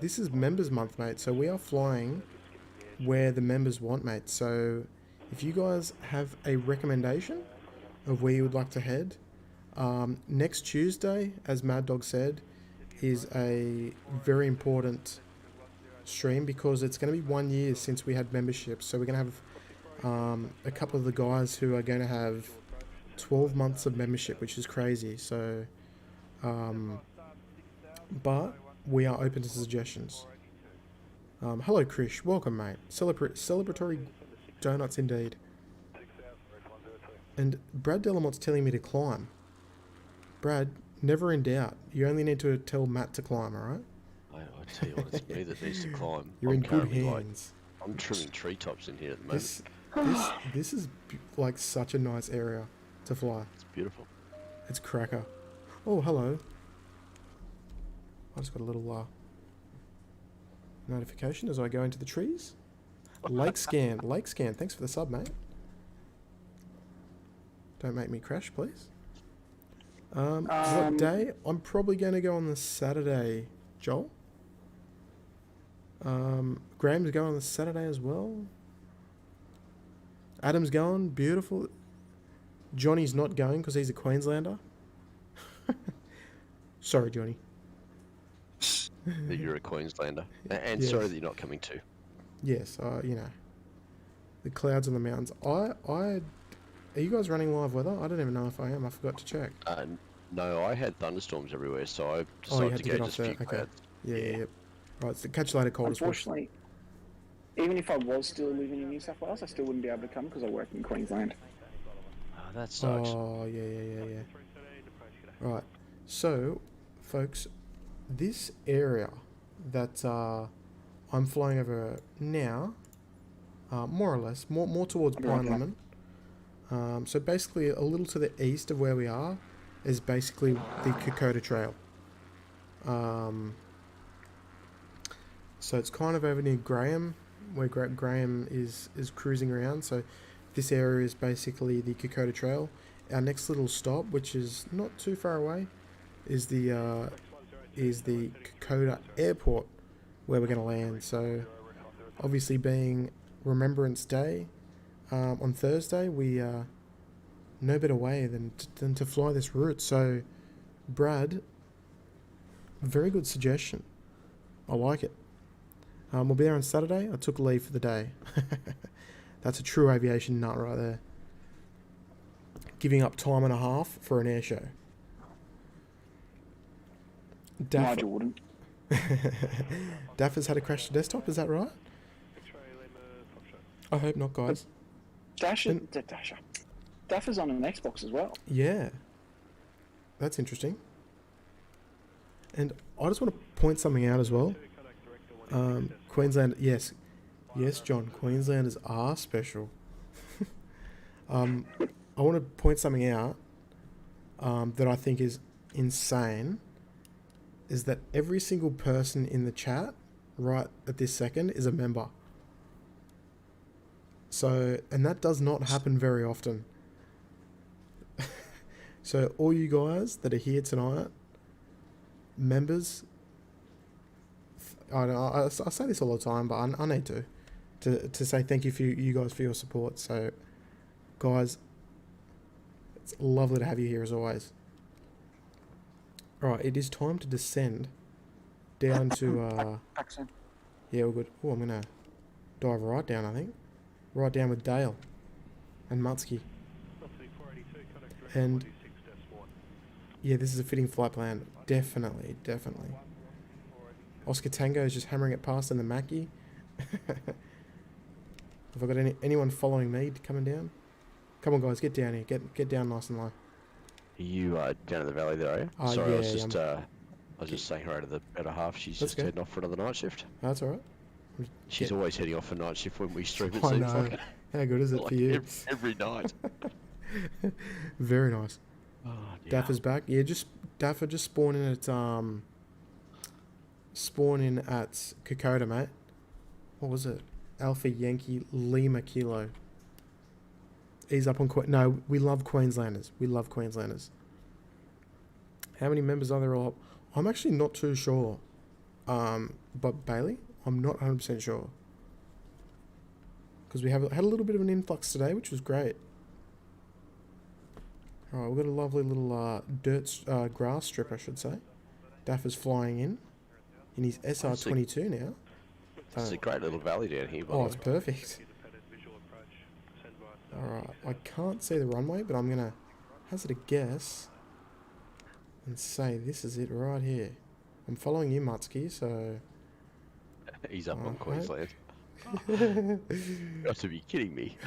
this is Members Month, mate, so we are flying where the members want, mate. So if you guys have a recommendation of where you would like to head, next Tuesday, as Mad Dog said, is a very important stream because it's going to be 1 year since we had membership. So we're going to have a couple of the guys who are going to have 12 months of membership, which is crazy. So, but we are open to suggestions. Hello, Krish. Welcome, mate. Celebratory donuts indeed. And Brad Delamont's telling me to climb. Brad, never in doubt. You only need to tell Matt to climb, alright? I tell you what, it's me that needs to climb. You're in good currently, hands. I'm trimming treetops in here at the moment. This is like such a nice area to fly. It's beautiful. It's cracker. Oh, hello. I just got a little notification as I go into the trees. Lake scan. Thanks for the sub, mate. Don't make me crash, please. What day? I'm probably going to go on the Saturday, Joel. Graham's going on the Saturday as well. Adam's going. Beautiful. Johnny's not going because he's a Queenslander. Sorry, Johnny. That you're a Queenslander. And Yes. sorry that you're not coming too. Yes, you know. The clouds on the mountains. Are you guys running live weather? I don't even know if I am. I forgot to check. No, I had thunderstorms everywhere, so I You decided had to to go get off just a there. few Okay. clouds. Yeah. Right, so catch you later, cold as well. Unfortunately, even if I was still living in New South Wales, I still wouldn't be able to come because I work in Queensland. Oh, that sucks. Oh, yeah. Right. So, folks, this area that I'm flying over now, more or less, more towards Pine Lemon. So basically, a little to the east of where we are is basically the Kokoda Trail. So it's kind of over near Graham, where Graham is cruising around. So this area is basically the Kokoda Trail. Our next little stop, which is not too far away, is the Kokoda Airport, where we're going to land. So obviously, being Remembrance Day on Thursday, we no better way than to fly this route. So, Brad, very good suggestion. I like it. We'll be there on Saturday. I took leave for the day. That's a true aviation nut right there. Giving up time and a half for an air show. Nigel wouldn't. Daff has had a crash to desktop, is that right? I hope not, guys. Daff is on an Xbox as well. Yeah. That's interesting. And I just want to point something out as well. Queensland, yes, John, Queenslanders are special. I want to point something out that I think is insane, is that every single person in the chat right at this second is a member. So, and that does not happen very often. So all you guys that are here tonight, members, I say this all the time, but I need to say thank you for you guys for your support. So, guys, it's lovely to have you here as always. All right, it is time to descend down to. Accent. Yeah, we're good. Oh, I'm gonna dive right down. I think right down with Dale and Mutsky. And yeah, this is a fitting flight plan. Definitely. Oscar Tango is just hammering it past in the Mackie. Have I got anyone following me coming down? Come on, guys, get down here. Get down nice and low. Are you down in the valley there, are you? Sorry, yeah, I was just saying her out of the better half. She's just go. heading off for another night shift. That's all right. She's always heading off for night shift when we stream it. I Seems know. like How good is it like for you? every night. Very nice. Oh, dear. Daffer's back. Yeah, Daffer just spawn in at Kokoda, mate. What was it? Alpha Yankee Lima Kilo. He's up on no, we love Queenslanders. How many members are there all up? I'm actually not too sure. But Bailey, I'm not 100% sure. because we had a little bit of an influx today, which was great. All right, we've got a lovely little grass strip, I should say. Daff is flying in his SR22 now. It's a great little valley down here, by the Oh, way. it's perfect. Alright, I can't see the runway, but I'm going to hazard a guess and say this is it right here. I'm following you, Mutsky, so... He's up on hope- Queensland. You got to be kidding me.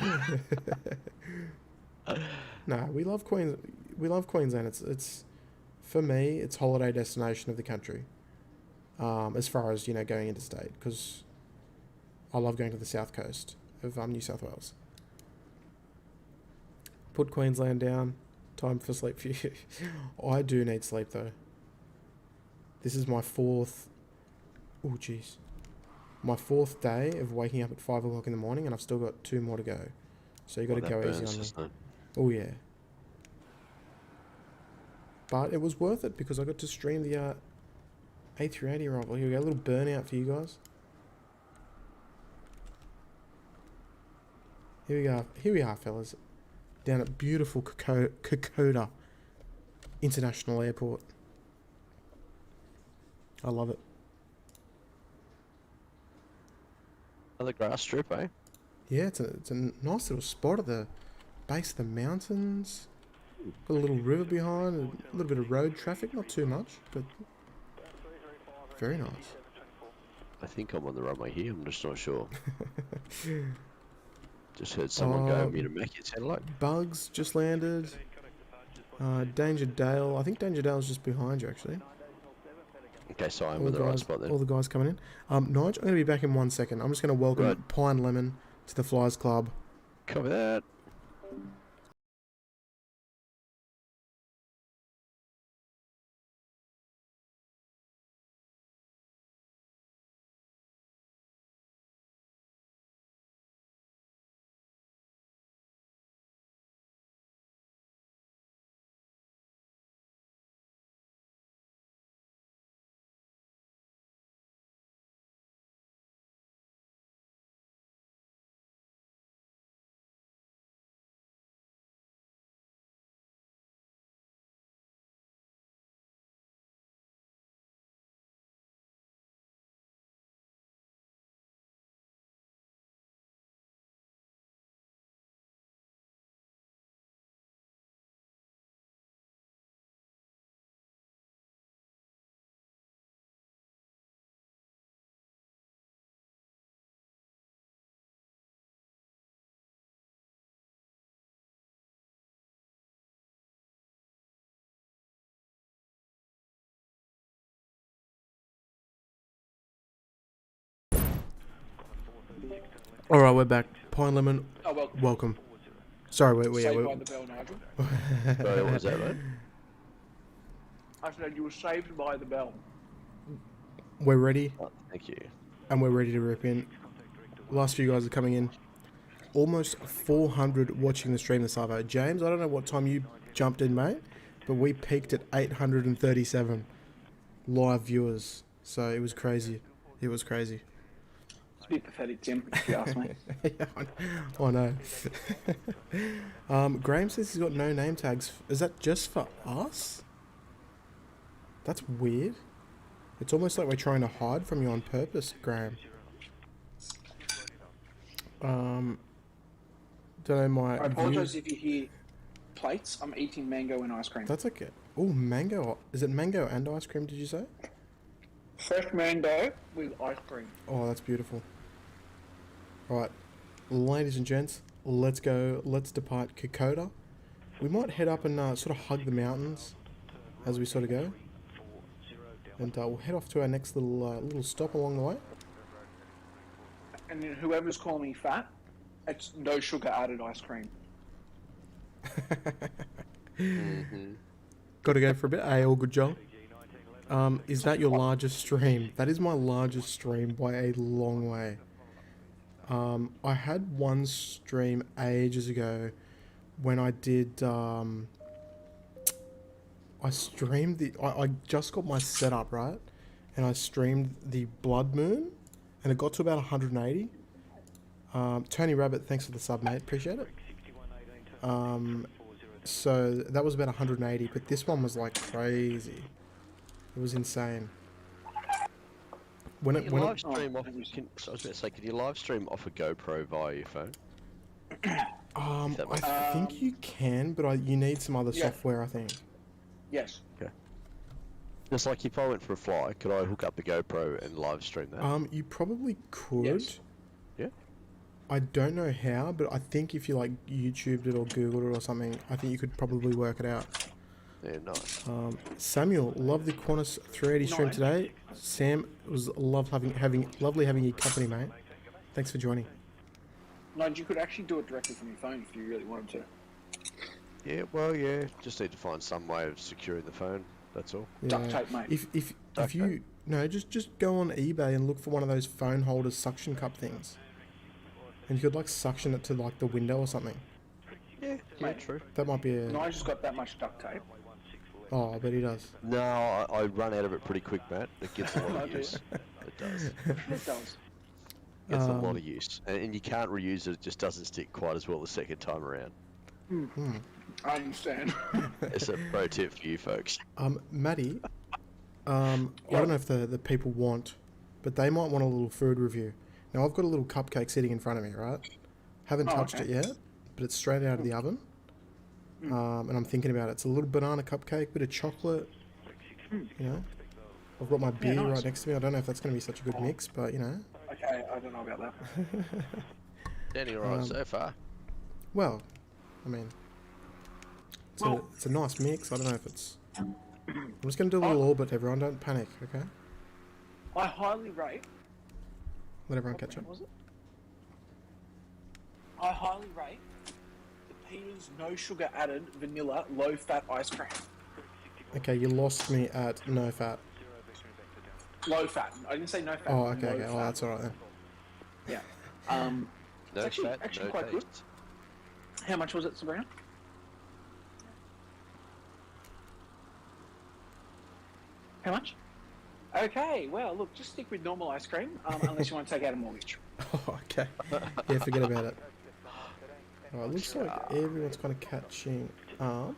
No, we love Queensland. It's for me, it's holiday destination of the country. As far as, you know, going interstate, because I love going to the south coast of New South Wales. Put Queensland down. Time for sleep for you. I do need sleep though. This is my fourth. Oh jeez. My fourth day of waking up at 5 o'clock in the morning, and I've still got 2 more to go. So you got to go easy on me. Oh yeah. But it was worth it because I got to stream the A380 rival. Here we go, a little burnout for you guys. Here we go. Here we are, fellas. Down at beautiful Kokoda International Airport. I love it. Another grass strip, eh? Yeah, it's a nice little spot at the base of the mountains. Got a little river behind, a little bit of road traffic, not too much, but very nice. I think I'm on the runway here, I'm just not sure. Just heard someone go, me to make it sound like. Bugs just landed. Danger Dale. I think Danger Dale's just behind you, actually. Okay, so I'm in the right spot then. All the guys coming in. Nige, I'm going to be back in 1 second. I'm just going to welcome Pine Lemon to the Flyers Club. Copy that. Alright, we're back. Pine Lemon, Oh, welcome. Sorry, saved by the bell, Nigel. Sorry, what was that, mate? I said you were saved by the bell. We're ready, Oh, thank you. and we're ready to rip in. Last few guys are coming in. Almost 400 watching the stream this hour. James, I don't know what time you jumped in, mate, but we peaked at 837 live viewers. So it was crazy. It was crazy. It's a bit pathetic, Tim, if you ask me. Yeah, I know. Graham says he's got no name tags. Is that just for us? That's weird. It's almost like we're trying to hide from you on purpose, Graham. Don't know my. I apologise if you hear plates. I'm eating mango and ice cream. That's okay. Oh, mango. Is it mango and ice cream, did you say? Fresh mango with ice cream. Oh, that's beautiful. Alright, ladies and gents, let's go. Let's depart Kokoda. We might head up and sort of hug the mountains as we sort of go. And we'll head off to our next little stop along the way. And then whoever's calling me fat, it's no sugar added ice cream. Got to go for a bit. Hey, all good, Joel. Is that your largest stream? That is my largest stream by a long way. I had one stream ages ago when I did, I streamed I just got my setup, right? And I streamed the Blood Moon, and it got to about 180. Tony Rabbit, thanks for the sub, mate. Appreciate it. So that was about 180, but this one was like crazy. It was insane. When Can it you when live it, stream off? I was about to say, can you live stream off a GoPro via your phone? That makes I think you can, but you need some other Yeah. software, I think. Yes. Just like if I went for a fly, could I hook up the GoPro and live stream that? You probably could. Yes. Yeah. I don't know how, but I think if you like YouTubed it or Googled it or something, I think you could probably work it out. Yeah, nice. Samuel, love the Qantas 380 stream Nice. today. Sam, it was lovely having your company, mate. Thanks for joining. No, you could actually do it directly from your phone if you really wanted to. Yeah, well, yeah. Just need to find some way of securing the phone. That's all. Duct tape, mate. If Duct you no, just go on eBay and look for one of those phone holders suction cup things, and you could like suction it to like the window or something. Yeah, Mate. true. That might be a. Nigel's got that much duct tape. Oh, I bet he does. No, I run out of it pretty quick, Matt. It gets a lot Oh, of do use. It does. It does. Gets a lot of use, and you can't reuse it. It just doesn't stick quite as well the second time around. I understand. It's a pro tip for you folks. Maddie, I don't know if the people want, but they might want a little food review. Now I've got a little cupcake sitting in front of me, right? Haven't touched okay. it yet, but it's straight out of the oven. And I'm thinking about it. It's a little banana cupcake, bit of chocolate. You know, I've got my beer nice. right next to me. I don't know if that's going to be such a good mix, but you know. Okay, I don't know about that. Standing alright so far. Well, I mean, it's a nice mix. I don't know if it's. I'm just going to do a little orbit, everyone. Don't panic, okay? I highly rate. Let everyone catch up. Was it? I highly rate the Peter's no sugar added vanilla low fat ice cream. Okay, you lost me at no fat. Low fat. I didn't say no fat. Oh, okay, low okay. fat. Oh, that's alright then. Yeah. No It's actually- fat, actually no quite good. taste. How much was it, Sabrina? How much? Okay, well, look, just stick with normal ice cream, unless you want to take out a mortgage. Oh, okay. Yeah, forget about it. Alright, looks like everyone's kind of catching up.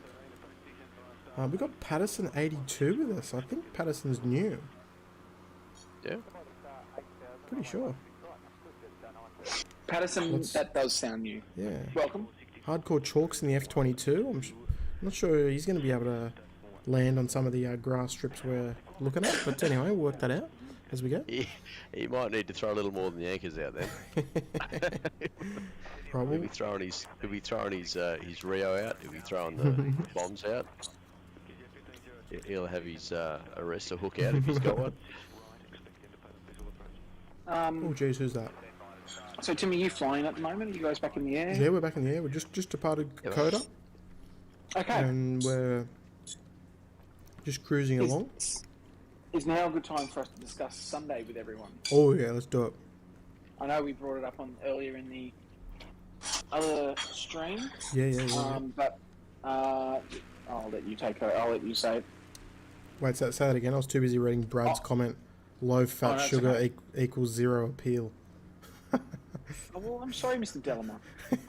We got Patterson 82 with us. I think Patterson's new. Yeah. Pretty sure. Patterson, that does sound new. Yeah. Welcome. Hardcore Chalks in the F22. I'm not sure he's going to be able to land on some of the grass strips we're looking at. But anyway, we'll work that out as we go. He might need to throw a little more than the anchors out then. Right, He'll be throwing his Rio out. He'll be throwing the bombs out. He'll have his arrestor hook out if he's got one. oh, jeez, who's that? So, Tim, are you flying at the moment? Are you guys back in the air? Yeah, we're back in the air. We just departed Kokoda, Okay. and we're just cruising along. Is now a good time for us to discuss Sunday with everyone? Oh yeah, let's do it. I know we brought it up on earlier in the other stream, Yeah. but I'll let you take it. I'll let you say it. Wait, say that again. I was too busy reading Brad's comment. Low fat that's sugar okay. equals zero appeal. Oh, well, I'm sorry, Mr. Delamont.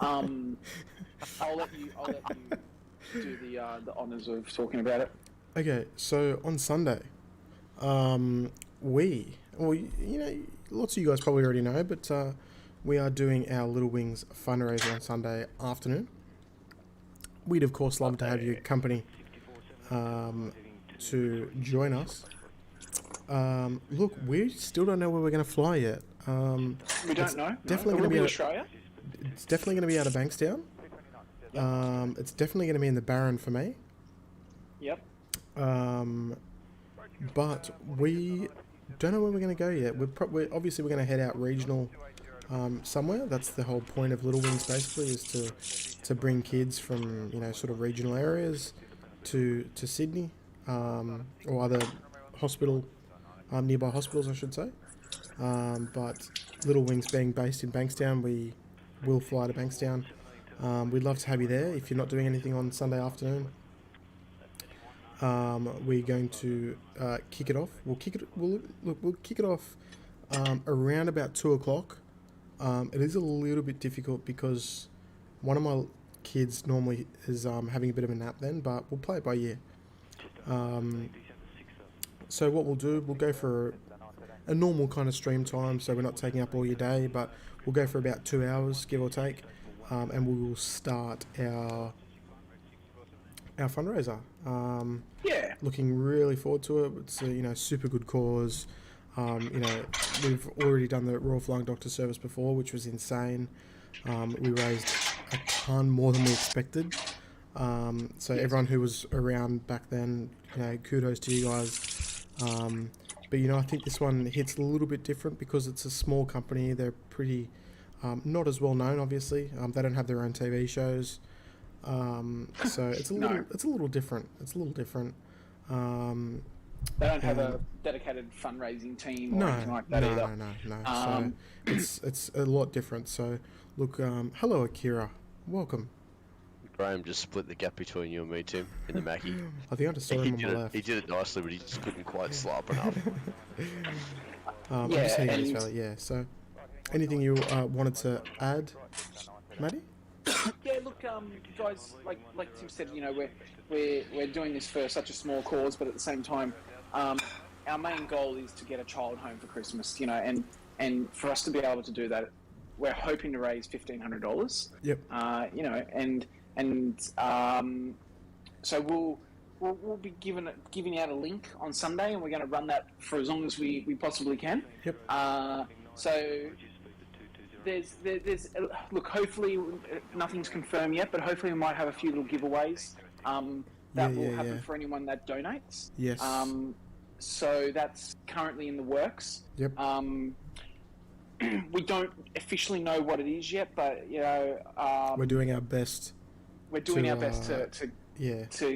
I'll let you do the honours of talking about it. Okay, so on Sunday, lots of you guys probably already know, but we are doing our Little Wings fundraiser on Sunday afternoon. We'd of course love to have your company to join us. Look, we still don't know where we're going to fly yet. We don't know. Definitely Will going to it be Australia. It's definitely going to be out of Bankstown. It's definitely going to be in the Barron for me. Yep. But we don't know where we're going to go yet. We're obviously we're going to head out regional somewhere. That's the whole point of Little Wings, basically, is to bring kids from sort of regional areas to Sydney or other nearby hospitals, I should say. But Little Wings being based in Bankstown, we will fly to Bankstown. We'd love to have you there if you're not doing anything on Sunday afternoon. We're going to kick it off. We'll kick it off around about 2 o'clock It is a little bit difficult because one of my kids normally is having a bit of a nap then, but we'll play it by ear. So what we'll do, we'll go for a normal kind of stream time, so we're not taking up all your day, but we'll go for about 2 hours, give or take, and we will start our fundraiser. Yeah. Looking really forward to it. It's a super good cause. We've already done the Royal Flying Doctor Service before, which was insane. We raised a ton more than we expected. So everyone who was around back then, kudos to you guys. But I think this one hits a little bit different because it's a small company. They're pretty not as well known, obviously. They don't have their own TV shows, so it's a little it's a little different. They don't have a dedicated fundraising team or anything like that either. No. So it's a lot different. So look, hello Akira, welcome. Graham just split the gap between you and me, Tim, in the Mackie. I think I just saw him on my left. He did it nicely, but he just couldn't quite slap enough. I'm just hitting this fella, yeah. So, anything you wanted to add, Matty? Yeah, look, guys, like Tim said, we're doing this for such a small cause, but at the same time, our main goal is to get a child home for Christmas, and for us to be able to do that, we're hoping to raise $1,500. Yep. So we'll be giving out a link on Sunday, and we're going to run that for as long as we possibly can. Yep. So there's look, hopefully nothing's confirmed yet, but hopefully we might have a few little giveaways that will happen for anyone that donates. Yes. So that's currently in the works. Yep. We don't officially know what it is yet, but we're doing our best. We're doing our best to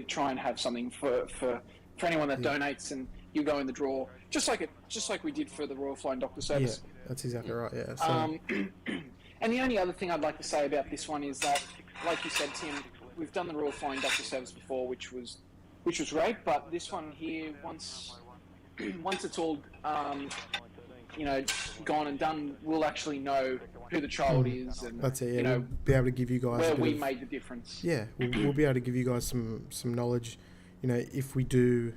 try and have something for anyone that donates, and you go in the draw, just like we did for the Royal Flying Doctor Service. Yeah, that's exactly right. Yeah. So. And the only other thing I'd like to say about this one is that, like you said, Tim, we've done the Royal Flying Doctor Service before, which was great, but this one here, once it's all gone and done, we'll actually know who the child is, and that's it. Yeah, we'll be able to give you guys where we made the difference. Yeah, we'll be able to give you guys some knowledge. If we do,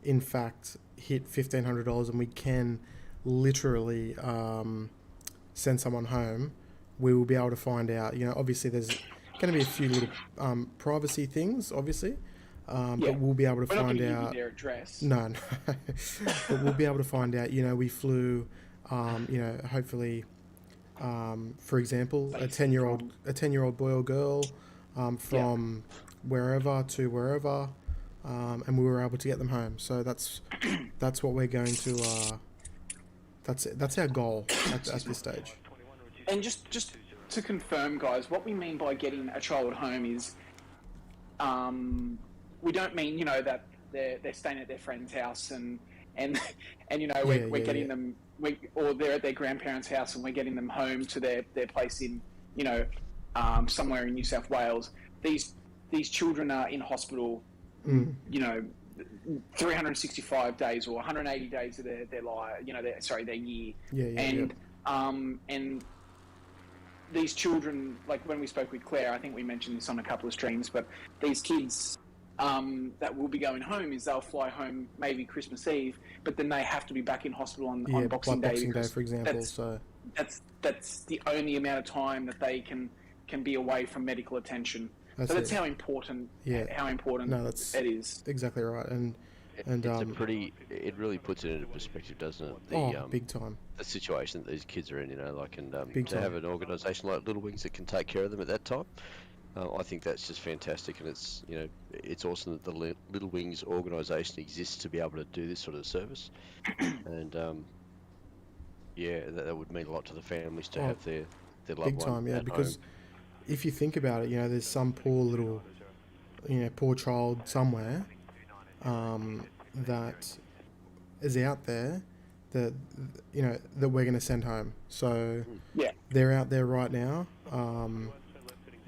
in fact, hit $1,500 and we can literally send someone home, we will be able to find out. Obviously, there's going to be a few little privacy things, obviously. But we'll be able to find out their address. No. But we'll be able to find out. We flew, hopefully, for example, a 10-year-old boy or girl, from wherever to wherever, and we were able to get them home. So that's what we're going to. That's our goal at this stage. And just to confirm, guys, what we mean by getting a child home is, we don't mean that they're staying at their friend's house and we're getting them, or they're at their grandparents' house and we're getting them home to their place in somewhere in New South Wales. These children are in hospital, 365 days or 180 days of their life, their year. And these children, like when we spoke with Claire, I think we mentioned this on a couple of streams, but these kids that will be going home is they'll fly home maybe Christmas Eve, but then they have to be back in hospital on Boxing Day. Boxing Day, for example. That's the only amount of time that they can be away from medical attention. That's how important. It is. Exactly right, and it really puts it into perspective, doesn't it? Big time. The situation that these kids are in, Big to time. have an organisation like Little Wings that can take care of them at that time. I think that's just fantastic, and it's awesome that the Little Wings organisation exists to be able to do this sort of service, and that would mean a lot to the families to have their loved one big time, at because home. If you think about it, there's some poor little, poor child somewhere, that is out there that that we're going to send home. So they're out there right now.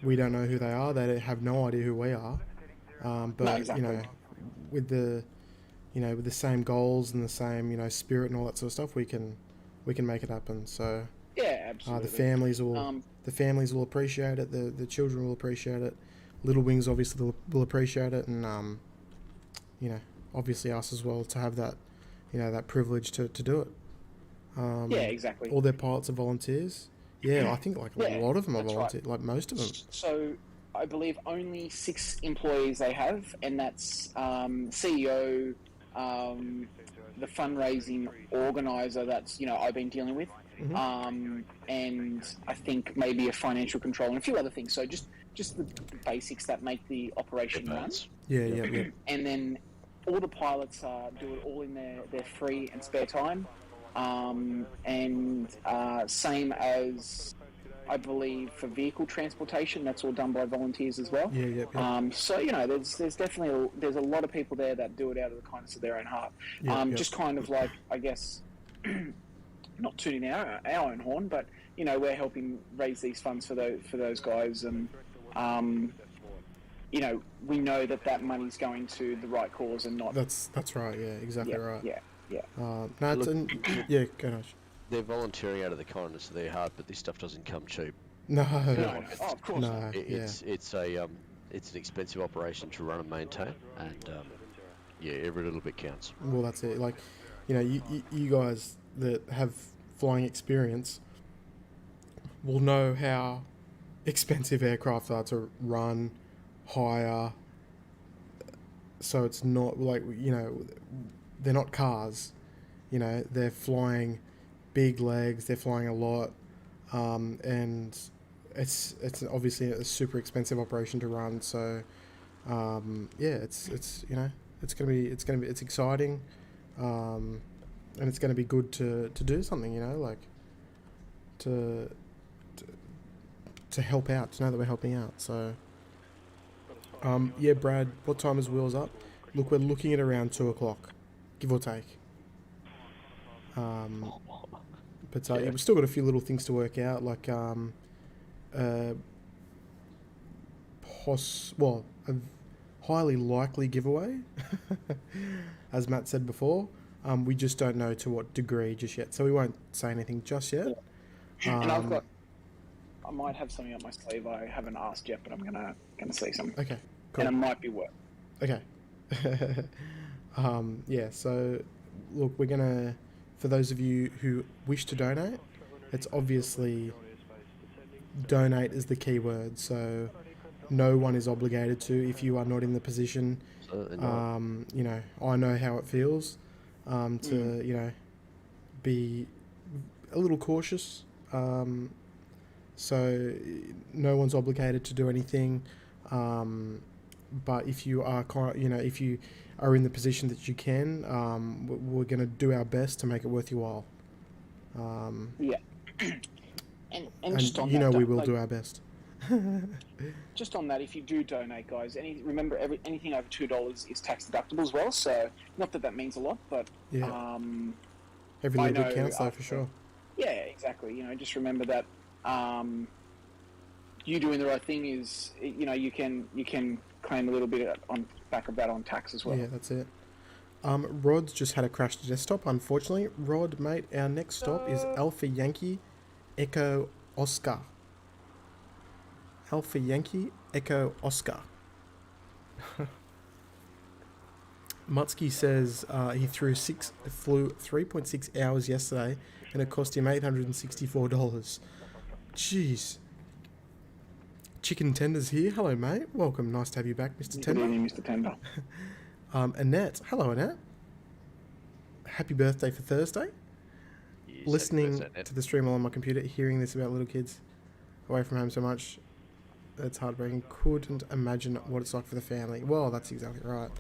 We don't know who they are. They have no idea who we are. But No, exactly. with the with the same goals and the same spirit and all that sort of stuff, we can make it happen. So Yeah, absolutely. The families will appreciate it. The children will appreciate it. Little Wings obviously will appreciate it, and you know, obviously us as well to have that, you know, that privilege to do it. Yeah, exactly. All their pilots are volunteers. Yeah, I think like a lot of them are that's volunteers. Like most of them. So I believe only 6 employees they have, and that's CEO, the fundraising organizer that's, you know, I've been dealing with, and I think maybe a financial control and a few other things. So just the basics that make the operation run. Yeah. And then all the pilots do it all in their free and spare time. And same as, I believe, for vehicle transportation, that's all done by volunteers as well. Yeah. So, you know, there's definitely there's a lot of people there that do it out of the kindness of their own heart. Just kind of like, I guess, not tooting our own horn, but, you know, we're helping raise these funds for those guys, and you know, we know that money's going to the right cause and not. That's right. Yeah, exactly right. Yeah. No, go on. They're volunteering out of the kindness of their heart, but this stuff doesn't come cheap. No. Oh, of course. No. It's an expensive operation to run and maintain, and every little bit counts. Well, that's it. Like, you know, you guys that have flying experience will know how expensive aircraft are to run, hire. So it's not like, you know, they're not cars. You know, they're flying big legs. They're flying a lot, and it's obviously a super expensive operation to run. So, it's you know, it's exciting, and it's gonna be good to do something. You know, like to help out. To know that we're helping out. So, Brad, what time is Wheels Up? Look, we're looking at around 2:00, give or take. But we've still got a few little things to work out, like a highly likely giveaway, as Matt said before. We just don't know to what degree just yet, so we won't say anything just yet. And I might have something up my sleeve I haven't asked yet, but I'm gonna say something. Okay, cool. And it might be work. Okay. So look, we're gonna, for those of you who wish to donate, it's obviously donate is the key word. So no one is obligated to if you are not in the position. You know, I know how it feels to, you know, be a little cautious. So no one's obligated to do anything. But if you are, you know, if you are in the position that you can, we're going to do our best to make it worth your while. And just on you know, that, we will do our best. Just on that, if you do donate, guys, remember anything over $2 is tax deductible as well. So not that means a lot, but every little bit counts, though, for sure. Yeah, exactly. You know, just remember that you doing the right thing is, you know, you can claim a little bit on back of that on tax as well. Yeah, that's it. Rod's just had a crash to desktop, unfortunately. Rod, mate, our next stop is Alpha Yankee Echo Oscar. Alpha Yankee Echo Oscar. Mutsky says he flew 3.6 hours yesterday and it cost him $864. Jeez. Chicken Tender's here. Hello, mate. Welcome. Nice to have you back, Mr. Tender. Good evening, Mr. Tender. Annette. Hello, Annette. Happy birthday for Thursday. Yes, Listening to the stream on my computer, hearing this about little kids away from home so much, it's heartbreaking. Couldn't imagine what it's like for the family. Well, that's exactly right.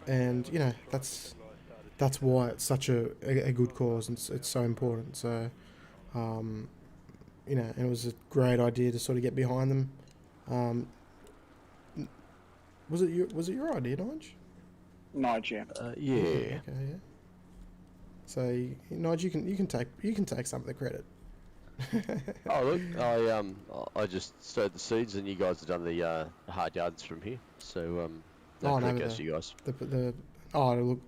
And, you know, that's why it's such a good cause and it's so important. So, you know, and it was a great idea to sort of get behind them. Was it your idea, Nige? Nige, yeah. Yeah. Okay, yeah. So, Nige, you can take some of the credit. Oh look, I just sowed the seeds, and you guys have done the hard yards from here. So that goes to you guys. Look,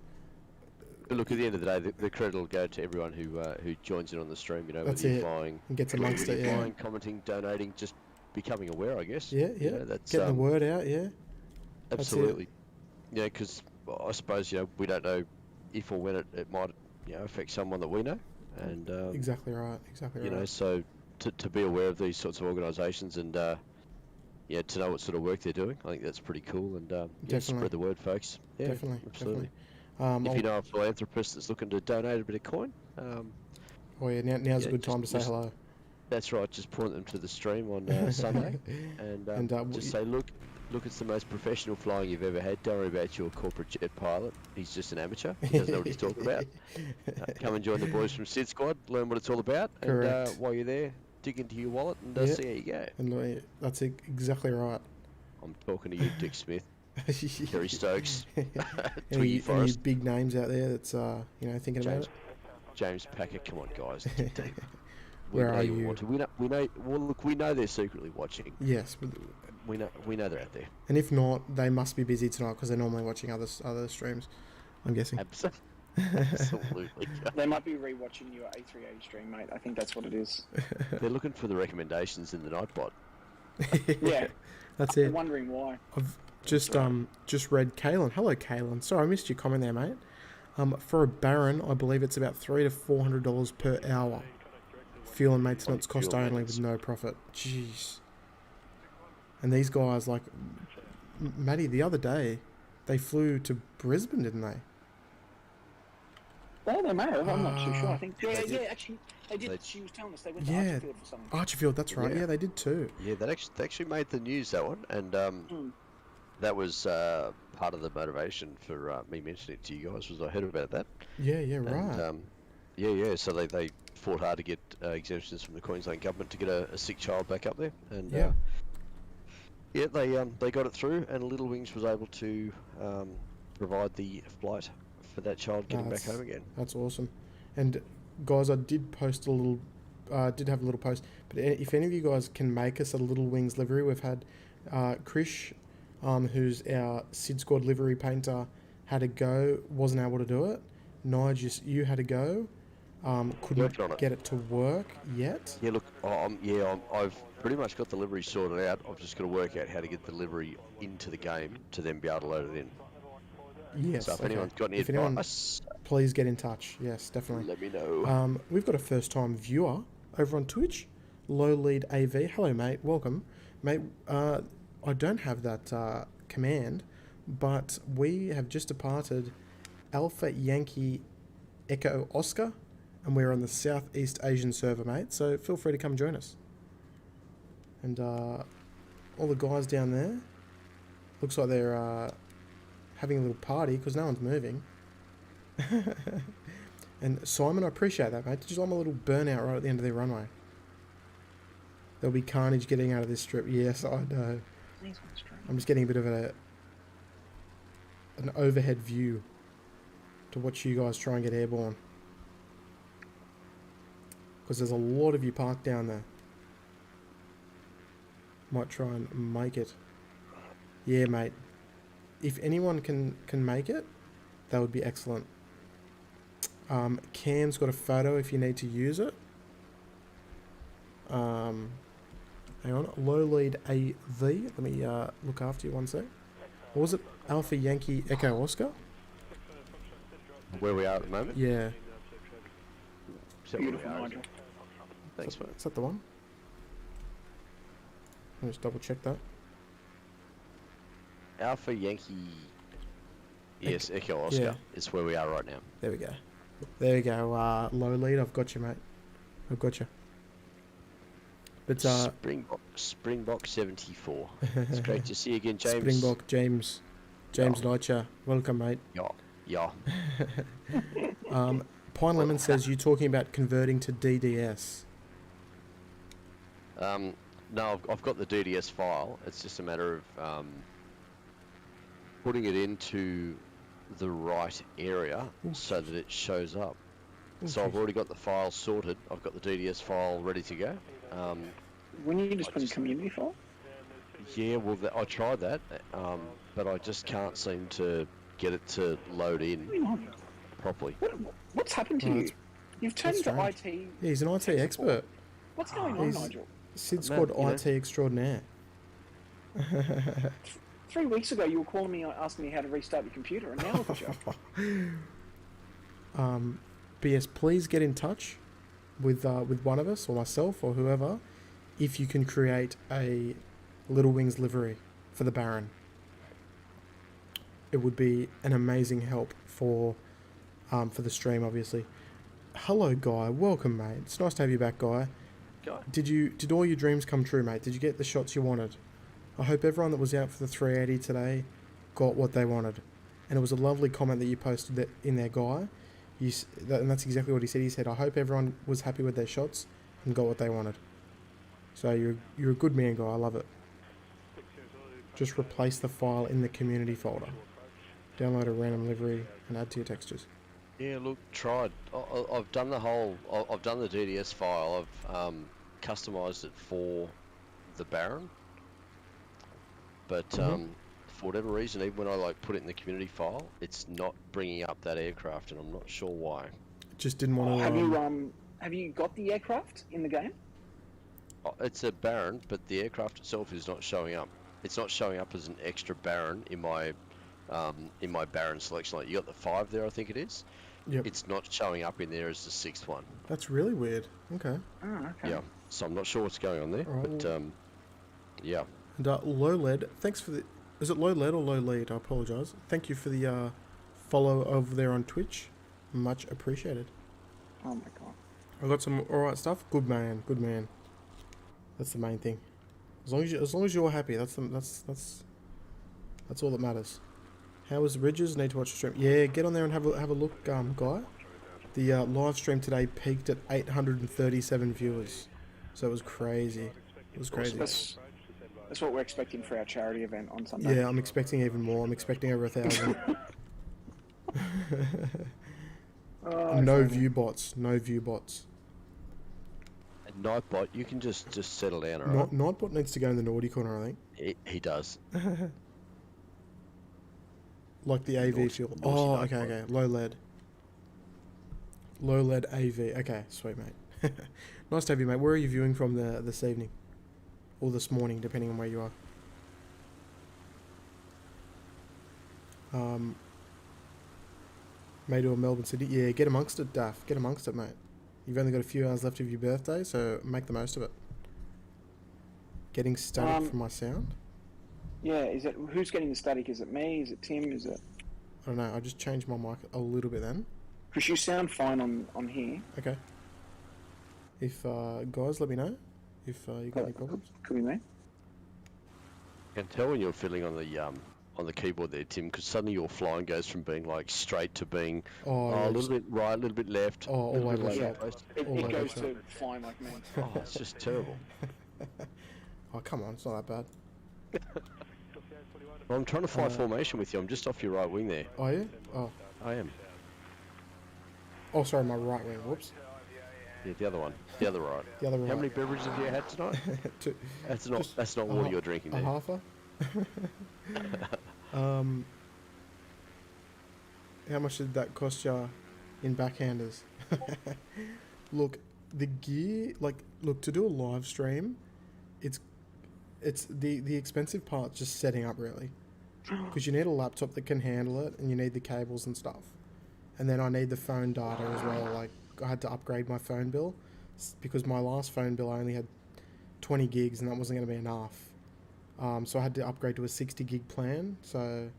But look, at the end of the day, the credit will go to everyone who joins in on the stream. You know, That's whether you're it. flying, And gets amongst whether it, you're yeah. flying, commenting, donating, just becoming aware, I guess. Yeah, You yeah. know, that's Getting the word out, yeah. That's it. absolutely. Yeah, because I suppose we don't know if or when it might affect someone that we know, and Exactly right. Exactly you know, right. so to be aware of these sorts of organisations and to know what sort of work they're doing, I think that's pretty cool. And Definitely. spread the word, folks. Yeah, Definitely. absolutely. Definitely. If you know a philanthropist that's looking to donate a bit of coin, Oh yeah, now's a good time to say just hello. that's right. Just point them to the stream on Sunday, and just say, look, it's the most professional flying you've ever had. Don't worry about your corporate jet pilot. He's just an amateur. He doesn't know what he's talking about. Come and join the boys from SydSquad. Learn what it's all about. Correct. And while you're there, dig into your wallet and Yeah. see how you go. And that's exactly right. I'm talking to you, Dick Smith, Kerry Stokes, any Twiggy Forrest, big names out there that's thinking about it? James Packer. Come on, guys. Dig deep. Where are you? you? Want to. We know. Well, look, we know they're secretly watching. Yes. We know they're out there. And if not, they must be busy tonight because they're normally watching other streams, I'm guessing. Absolutely. They might be rewatching your A380 stream, mate. I think that's what it is. They're looking for the recommendations in the Nightbot. Yeah. That's it. I'm wondering why. I've just read Kalen. Hello, Kalen. Sorry, I missed your comment there, mate. For a Baron, I believe it's about $300 to $400 per hour. Fuel and maintenance cost only with no profit. Jeez. And these guys, like, Matty, the other day, they flew to Brisbane, didn't they? Well, they may have. I'm not too sure. I think. Yeah, actually, they did. She was telling us they went to Archerfield for something. Archerfield, that's right. Yeah, they did too. Yeah, they actually made the news, that one, and that was part of the motivation for me mentioning it to you guys. Was I heard about that? Yeah, right. And, so they fought hard to get exemptions from the Queensland government to get a sick child back up there, and they got it through, and Little Wings was able to provide the flight for that child getting back home again. That's awesome. And guys, I did post a little, did have a little post, but if any of you guys can make us a Little Wings livery, we've had Krish, who's our SydSquad livery painter, had a go, wasn't able to do it. Nige, you had a go, couldn't get it to work yet. Yeah, look, I've pretty much got the livery sorted out. I've just got to work out how to get the livery into the game to then be able to load it in. Yes. So if anyone's got any advice, please get in touch. Yes, definitely. Let me know. We've got a first-time viewer over on Twitch, Low Lead AV. Hello, mate. Welcome, mate. I don't have that command, but we have just departed Alpha Yankee Echo Oscar, and we're on the Southeast Asian server, mate. So feel free to come join us. And all the guys down there, looks like they're having a little party because no one's moving. And Simon, I appreciate that, mate. Did you like my little burnout right at the end of the runway? There'll be carnage getting out of this strip. Yes, I know. I'm just getting a bit of an overhead view to watch you guys try and get airborne. Because there's a lot of you parked down there. Might try and make it. Yeah, mate. If anyone can make it, that would be excellent. Cam's got a photo if you need to use it. Hang on. Low Lead AV. Let me look after you one sec. What was it? Alpha Yankee Echo Oscar? Where we are at the moment? Yeah. Beautiful, Nigel. Thanks, mate. Is that the one? Let me just double check that. Alpha Yankee. Yes, Echo Oscar is where we are right now. There we go. There we go. Low Lead, I've got you, mate. I've got you. But Springbok 74. It's great to see you again, James. Springbok James Nightshare. Welcome, mate. Yeah. Pine Lemon says you're talking about converting to DDS. No, I've got the DDS file. It's just a matter of putting it into the right area so that it shows up. Okay. So I've already got the file sorted. I've got the DDS file ready to go. Wouldn't you just put in community file? Yeah, well, I tried that, but I just can't seem to get it to load in. properly. What's happened to Oh, you? that's- You've turned that's into strange. IT. Yeah, he's an IT tech expert. support. What's going on, He's Nigel? SydSquad you know. IT extraordinaire. 3 weeks ago, you were calling me, asking me how to restart your computer, and now look at you. But yes, please get in touch with one of us or myself or whoever if you can create a Little Wings livery for the Baron. It would be an amazing help for the stream, obviously. Hello, Guy. Welcome, mate. It's nice to have you back, Guy. Guy. Did all your dreams come true, mate? Did you get the shots you wanted? I hope everyone that was out for the 380 today got what they wanted. And it was a lovely comment that you posted that in there, Guy. And that's exactly what he said. He said, I hope everyone was happy with their shots and got what they wanted. So you're a good man, Guy. I love it. Just replace the file in the community folder. Download a random livery and add to your textures. Yeah, look, tried. I've done the whole. I've done the DDS file. I've customized it for the Baron, but for whatever reason, even when I like put it in the community file, it's not bringing up that aircraft, and I'm not sure why. Just didn't want to. Have you got the aircraft in the game? It's a Baron, but the aircraft itself is not showing up. It's not showing up as an extra Baron in my Baron selection. Like you got the 5 there, I think it is. Yep. It's not showing up in there as the 6th one. That's really weird. Okay. Oh, okay. Yeah. So I'm not sure what's going on there, Right, but yeah. And low lead. Thanks for the. Is it low lead or low lead? I apologise. Thank you for the follow over there on Twitch. Much appreciated. Oh my god. I got some alright stuff. Good man. Good man. That's the main thing. As long as you're happy, that's all that matters. How was Ridges? Need to watch the stream. Yeah, get on there and have a look, Guy. The live stream today peaked at 837 viewers, so it was crazy. It was crazy. That's what we're expecting for our charity event on Sunday. Yeah, I'm expecting even more. I'm expecting over 1,000. No view bots. No view bots. And Nightbot, you can just settle down, alright? Nightbot needs to go in the naughty corner, I think. He does. Like the AV fuel. Oh, okay. Low lead. Low lead AV. Okay, sweet, mate. Nice to have you, mate. Where are you viewing from this evening? Or this morning, depending on where you are. Made to a Melbourne City. Yeah, get amongst it, Daff. Get amongst it, mate. You've only got a few hours left of your birthday, so make the most of it. Getting static from my sound? Yeah, who's getting the static? Is it me? Is it Tim? Is it... I don't know, I just changed my mic a little bit then. Because you sound fine on here. Okay. If, guys, let me know if you got any problems. Could be me. I can tell when you're fiddling on the keyboard there, Tim, because suddenly your flying goes from being like straight to being a little bit right, a little bit left. Oh, all over the shop. It goes to flying like me. Oh, it's just terrible. Oh, come on, it's not that bad. Well, I'm trying to fly formation with you. I'm just off your right wing there. Are you? Oh. I am. Oh, sorry, my right wing. Whoops. Yeah, the other one. The other right. The other right. How many beverages have you had tonight? Two. That's not water you're drinking there. A halfer? How much did that cost you in backhanders? Look, the gear, look, to do a live stream, it's the expensive part just setting up, really. Because you need a laptop that can handle it, and you need the cables and stuff. And then I need the phone data as well. Like, I had to upgrade my phone bill because my last phone bill I only had 20 gigs, and that wasn't going to be enough. So I had to upgrade to a 60 gig plan. So,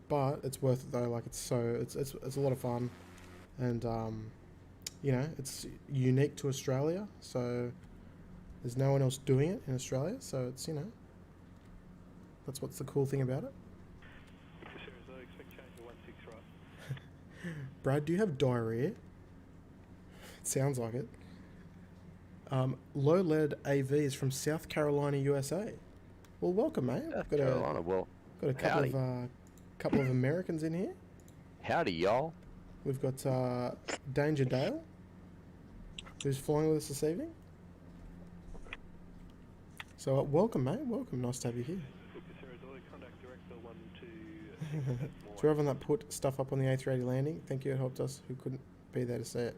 but it's worth it though. Like, it's a lot of fun, and you know, it's unique to Australia. So there's no one else doing it in Australia. So it's, you know, that's what's the cool thing about it. Brad, do you have diarrhea? It sounds like it. Low lead AV is from South Carolina, USA. Well, welcome, mate. South Carolina, got a couple of Americans in here. Howdy, y'all. We've got Danger Dale, who's flying with us this evening. So welcome, mate. Welcome. Nice to have you here. To everyone that put stuff up on the A380 landing, thank you. It helped us who couldn't be there to see it.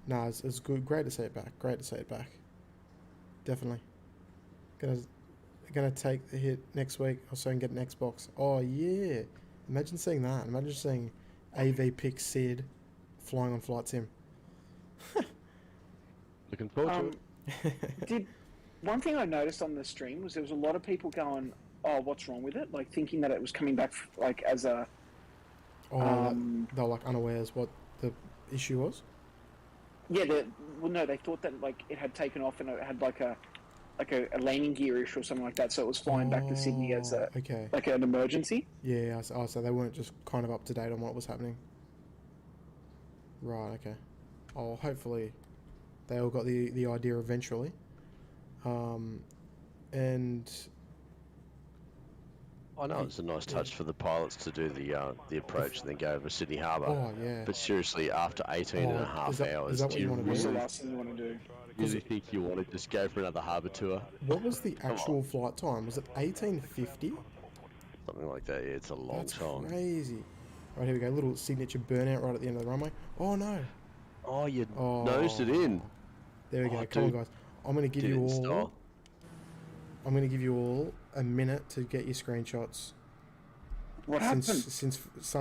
No, it's good. Great to see it back. Great to see it back. Definitely. Gonna take the hit next week or so and get an Xbox. Oh yeah. Imagine seeing that. Imagine seeing AV Pick Sid flying on Flight Sim. Looking forward to it. Did one thing I noticed on the stream was there was a lot of people going, "Oh, what's wrong with it?" Like thinking that it was coming back like as a. They were like unawares what the issue was. Yeah, they thought that like it had taken off and it had like a landing gear issue or something like that, so it was flying back to Sydney as a like an emergency. Yeah, so they weren't just kind of up to date on what was happening. Right. Okay. Oh, hopefully, they all got the idea eventually. And I know it's a nice touch for the pilots to do the approach and then go over Sydney Harbour. oh yeah, But seriously, after 18 and a half hours, is that what do you you wanna do? What's the really, last thing you want to do? really think you want to just go for another harbour tour? what was the actual flight time? Was it 1850? Something like that, yeah, it's a long That's time. crazy. Right, here we go. Little signature burnout right at the end of the runway. Oh no. Oh, you Oh, nosed it in. There we go. Oh, Come on, dude. guys. I'm gonna give Did it you in all. style. I'm gonna give you all a minute to get your screenshots. What happened? Since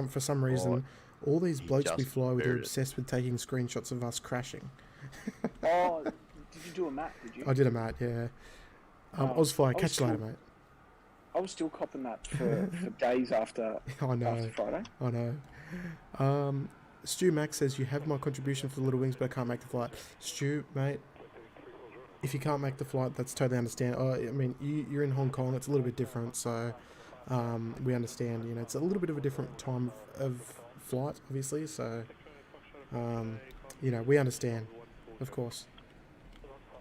for some reason, all these he blokes we just fly with are buried it. obsessed with taking screenshots of us crashing. Oh, did you do a map? Did you? I did a mat, yeah. Oh, Ozfire, I was catch you later, cool. mate. I was still copping that for days after I know. after Friday. I know. Stu Max says you have my contribution for the Little Wings, but I can't make the flight. Stu, mate, if you can't make the flight, that's totally understand. I mean, you're in Hong Kong; it's a little bit different, so we understand. You know, it's a little bit of a different time of flight, obviously. So, you know, we understand, of course.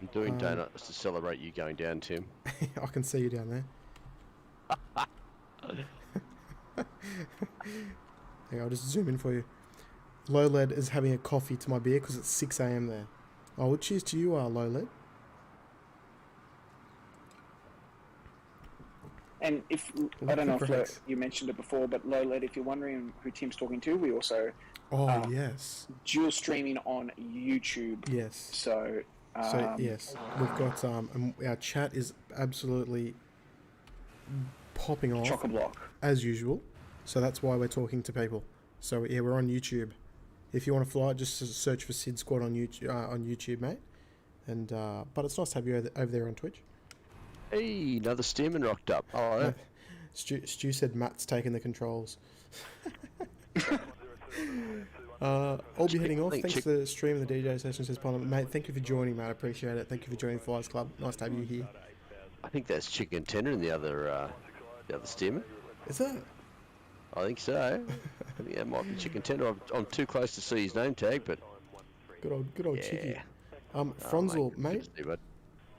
I'm doing donuts to celebrate you going down, Tim. I can see you down there. Hey, I'll just zoom in for you. Low Lead is having a coffee to my beer because it's 6 a.m. there. Oh, well, cheers to you, Low Lead. And if I don't know if you mentioned it before, but low lead, if you're wondering who Tim's talking to, we also Oh, yes. dual streaming on YouTube. Yes. So yes, we've got our chat is absolutely popping off chock-a-block. as usual. So that's why we're talking to people. So yeah, we're on YouTube. If you want to fly, just search for SydSquad on YouTube, mate. And but it's nice to have you over there on Twitch. Hey, another steerman rocked up. Oh, Stu said Matt's taking the controls. I'll be heading off. Thanks for the stream and the DJ session, says Parliament. Mate, thank you for joining, mate. I appreciate it. Thank you for joining the Flyers Club. Nice to have you here. I think that's chicken tender in the other steerman. Is that? I think so. I think that might be chicken tender. I'm too close to see his name tag, but Good old yeah. Chicky. Fronzel, mate. Good to see, bud.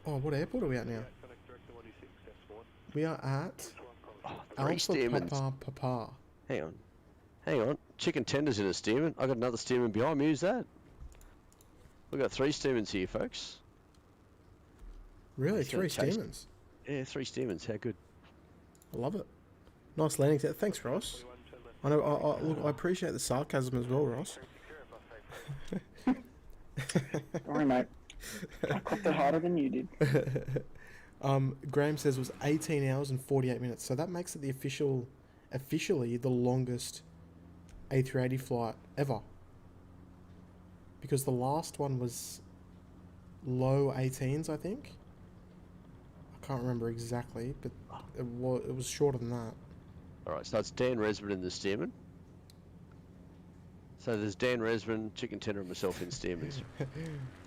Oh, what airport are we at now? We are at Three steermans. Papa. Hang on. Chicken tenders in a steerman. I got another steerman behind me. Who's that? We've got 3 steermans here, folks. Really? He's gonna 3 chase- steamers? Yeah, 3 steermans. How good? I love it. Nice landing set. Thanks, Ross. I know. Look, I appreciate the sarcasm as well, Ross. Sorry, mate. I copped it harder than you did. Graham says it was 18 hours and 48 minutes. So that makes it officially the longest A380 flight ever. Because the last one was low 18s, I think. I can't remember exactly, but it was shorter than that. Alright, so it's Dan Resman in the steerman. So there's Dan Resman, chicken tender, and myself in steermans.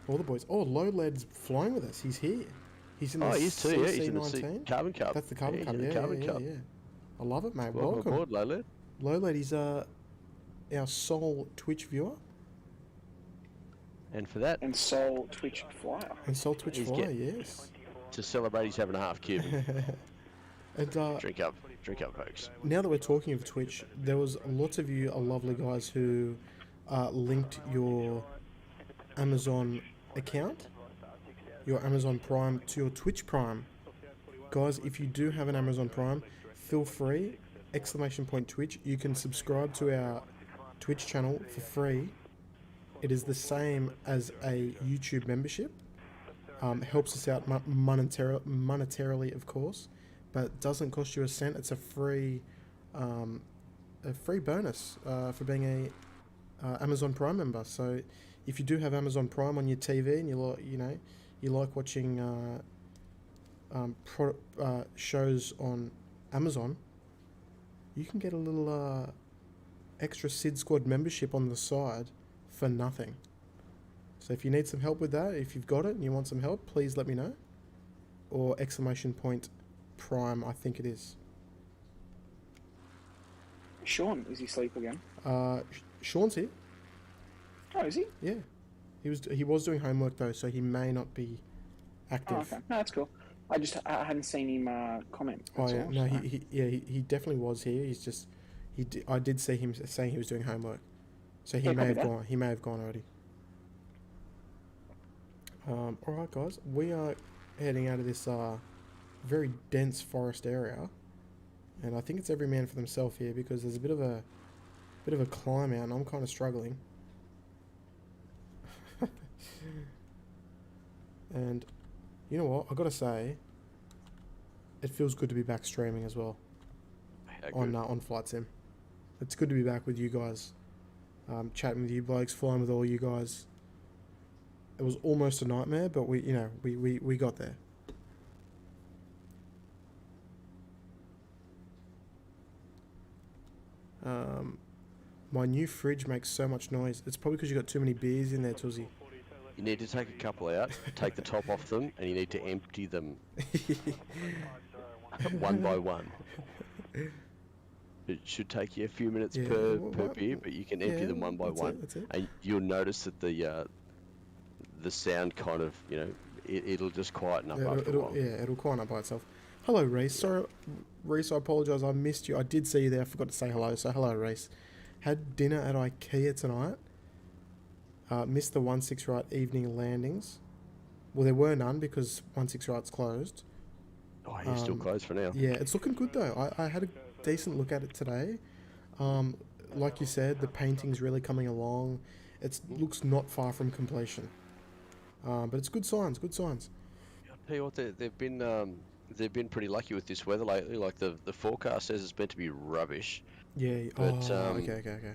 All the boys. Oh, Low Lead's flying with us. He's here. He's in the Oh, he is too, yeah. He's in the CC19. Carbon Cup. That's the Carbon Cup. he's in Yeah, the Carbon Cup. yeah. I love it, mate. Welcome Welcome. aboard, Lola. Low Lead, he's our sole Twitch viewer And for that, And sole Twitch flyer. and sole Twitch He's flyer. get- Yes. to celebrate, he's having a half cube. And Drink up, folks. now that we're talking of Twitch, there was lots of you lovely guys who linked your Amazon account, your Amazon Prime, to your Twitch Prime. Guys, if you do have an Amazon Prime, feel free, !Twitch. You can subscribe to our Twitch channel for free. It is the same as a YouTube membership. Helps us out monetarily, of course, but doesn't cost you a cent. It's a free bonus for being a Amazon Prime member. So if you do have Amazon Prime on your TV and you like watching shows on Amazon, you can get a little extra SydSquad membership on the side for nothing. So if you need some help with that, if you've got it and you want some help, please let me know. Or !Prime, I think it is. Sean, is he asleep again? Sean's here. Oh, is he? Yeah. He was doing homework though, so he may not be active. Oh, okay. No, that's cool. I hadn't seen him comment. Oh yeah, all, no, so. he definitely was here. He's just I did see him saying he was doing homework, so he Yeah, may have copy gone. He may have gone already. All right, guys, we are heading out of this very dense forest area, and I think it's every man for themselves here because there's a bit of a climb out, and I'm kind of struggling. And you know what? I gotta say, it feels good to be back streaming as well on Flight Sim. It's good to be back with you guys, chatting with you blokes, flying with all you guys. It was almost a nightmare, but we got there. My new fridge makes so much noise. It's probably because you got too many beers in there, Tuzzy. You need to take a couple out, take the top off them, and you need to empty them one by one. It should take you a few minutes per beer, but you can empty them one by one, that's it. and you'll notice that the sound kind of, it'll just quieten up after a while. Yeah, it'll quieten up by itself. Hello, Reese. Sorry, Reese, I apologise. I missed you. I did see you there. I forgot to say hello. So hello, Reese. Had dinner at IKEA tonight. Missed the 16 right evening landings. Well, there were none because 16 right's closed. Oh, you're still closed for now. Yeah, it's looking good though. I had a decent look at it today. Like you said, the painting's really coming along. It looks not far from completion. But it's good signs. Good signs. I'll tell you what, they've been pretty lucky with this weather lately. Like the forecast says it's meant to be rubbish. Yeah. But, okay.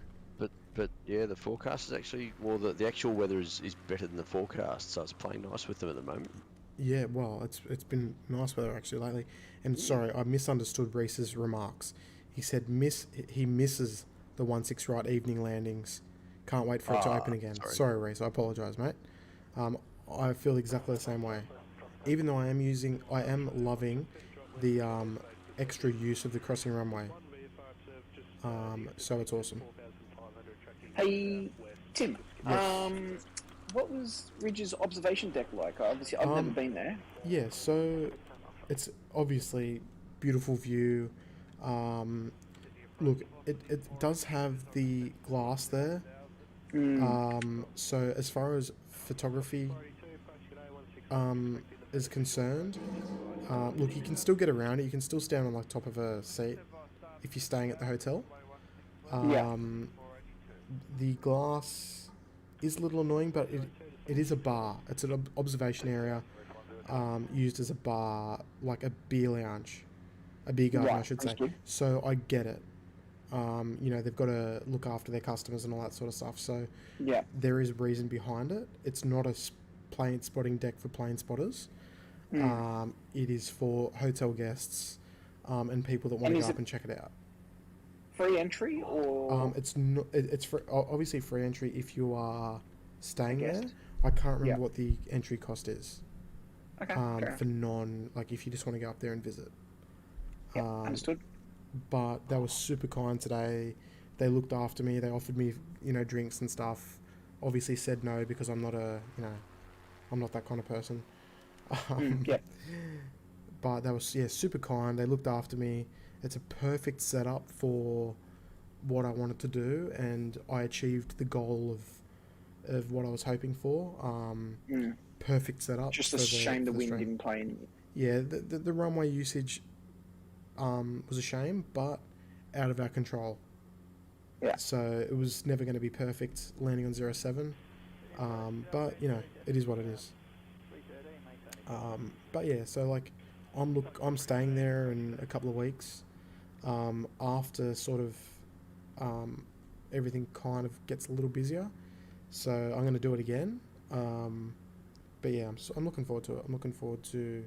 But yeah, the forecast is actually, well, the actual weather is better than the forecast, so it's playing nice with them at the moment. Yeah, well, it's been nice weather actually lately. And sorry, I misunderstood Reese's remarks. He said he misses the 16 right evening landings. Can't wait for it to open again. Sorry, Reese. I apologise, mate. I feel exactly the same way. Even though I am loving the extra use of the crossing runway. So it's awesome. Hey, Tim. Yes. What was Ridge's observation deck like? Obviously, I've never been there. Yeah, so it's obviously beautiful view. Look, it does have the glass there. So as far as photography is concerned, look, you can still get around it. You can still stand on like top of a seat if you're staying at the hotel. The glass is a little annoying, but it is a bar. It's an observation area used as a bar, like a beer lounge, a beer garden, I should say. So I get it. They've got to look after their customers and all that sort of stuff. So there is reason behind it. It's not a plane spotting deck for plane spotters. It is for hotel guests and people that want to go up and check it out. Free entry or it's not. It's obviously free entry if you are staying there. I can't remember what the entry cost is. Okay. For if you just want to go up there and visit. Understood. But they were super kind today. They looked after me. They offered me, drinks and stuff. Obviously said no because I'm not I'm not that kind of person. But they were super kind. They looked after me. It's a perfect setup for what I wanted to do, and I achieved the goal of what I was hoping for. Perfect setup. Just a shame the wind didn't play in. Yeah, the runway usage was a shame, but out of our control. Yeah. So it was never going to be perfect landing on 07. But you know, it is what it is. But yeah, so like, I'm staying there in a couple of weeks. After sort of everything kind of gets a little busier, so I'm going to do it again. But yeah, I'm looking forward to it. I'm looking forward to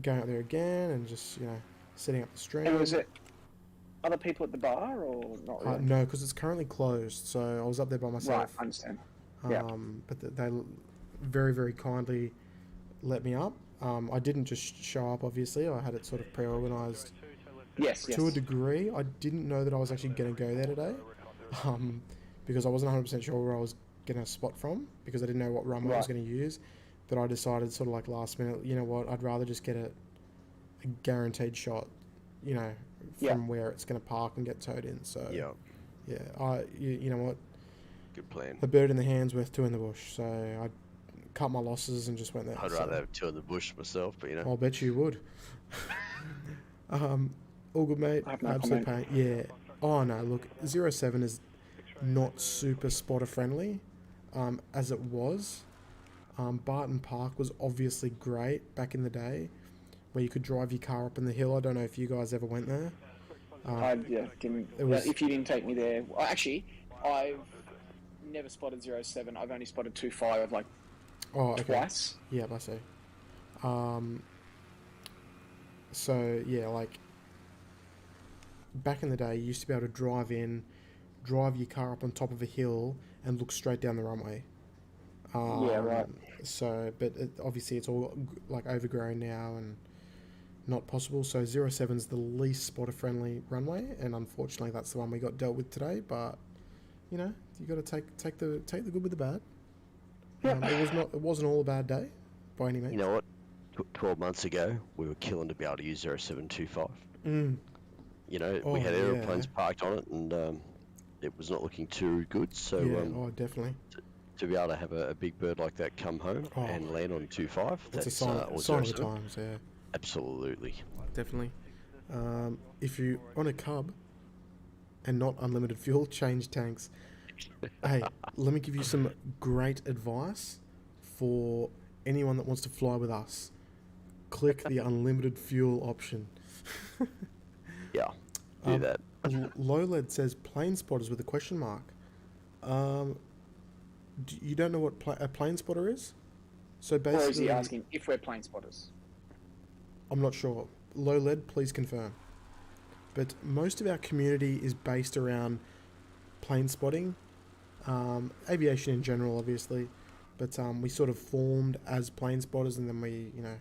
going out there again and just, you know, setting up the stream. And was it other people at the bar or not really? No, because it's currently closed. So I was up there by myself. Right, I understand. Yeah. But they very, very kindly let me up. I didn't just show up, obviously. I had it sort of pre-organised. Yes. To a degree. I didn't know that I was actually going to go there today, because I wasn't 100% sure where I was going to spot from, because I didn't know what runway I was going to use. But I decided sort of like last minute, you know what, I'd rather just get a guaranteed shot, you know, from where it's going to park and get towed in. So you know what, good plan. a bird in the hand's worth two in the bush. So I cut my losses and just went there. I'd rather have two in the bush myself, but you know. I'll bet you would. All good, mate. I have no Absolute comment. pain. Yeah. Oh no, look, 07 is not super spotter friendly, as it was. Barton Park was obviously great back in the day, where you could drive your car up in the hill. I don't know if you guys ever went there. If you didn't take me there, well, actually, I've never spotted 07. I've only spotted 25 like twice. Yeah, I see. So yeah, like back in the day, you used to be able to drive your car up on top of a hill and look straight down the runway. Yeah, right. So, but obviously it's all like overgrown now and not possible. So 07's the least spotter friendly runway, and unfortunately that's the one we got dealt with today. But you know, you got to take the good with the bad. It wasn't all a bad day by any means. You know what? 12 months ago, we were killing to be able to use 0725. You know, we had aeroplanes parked on it, and it was not looking too good. So, definitely. To be able to have a big bird like that come home and land on 25, that's a sign of the times, yeah. Absolutely. Definitely. If you're on a Cub and not unlimited fuel, change tanks. Hey, let me give you some great advice for anyone that wants to fly with us. Click the unlimited fuel option. Yeah, do that. Lowled says plane spotters with a question mark. You don't know what a plane spotter is? So basically, or is he asking if we're plane spotters? I'm not sure. Lowled, please confirm. But most of our community is based around plane spotting, aviation in general, obviously. But we sort of formed as plane spotters, and then we, you know,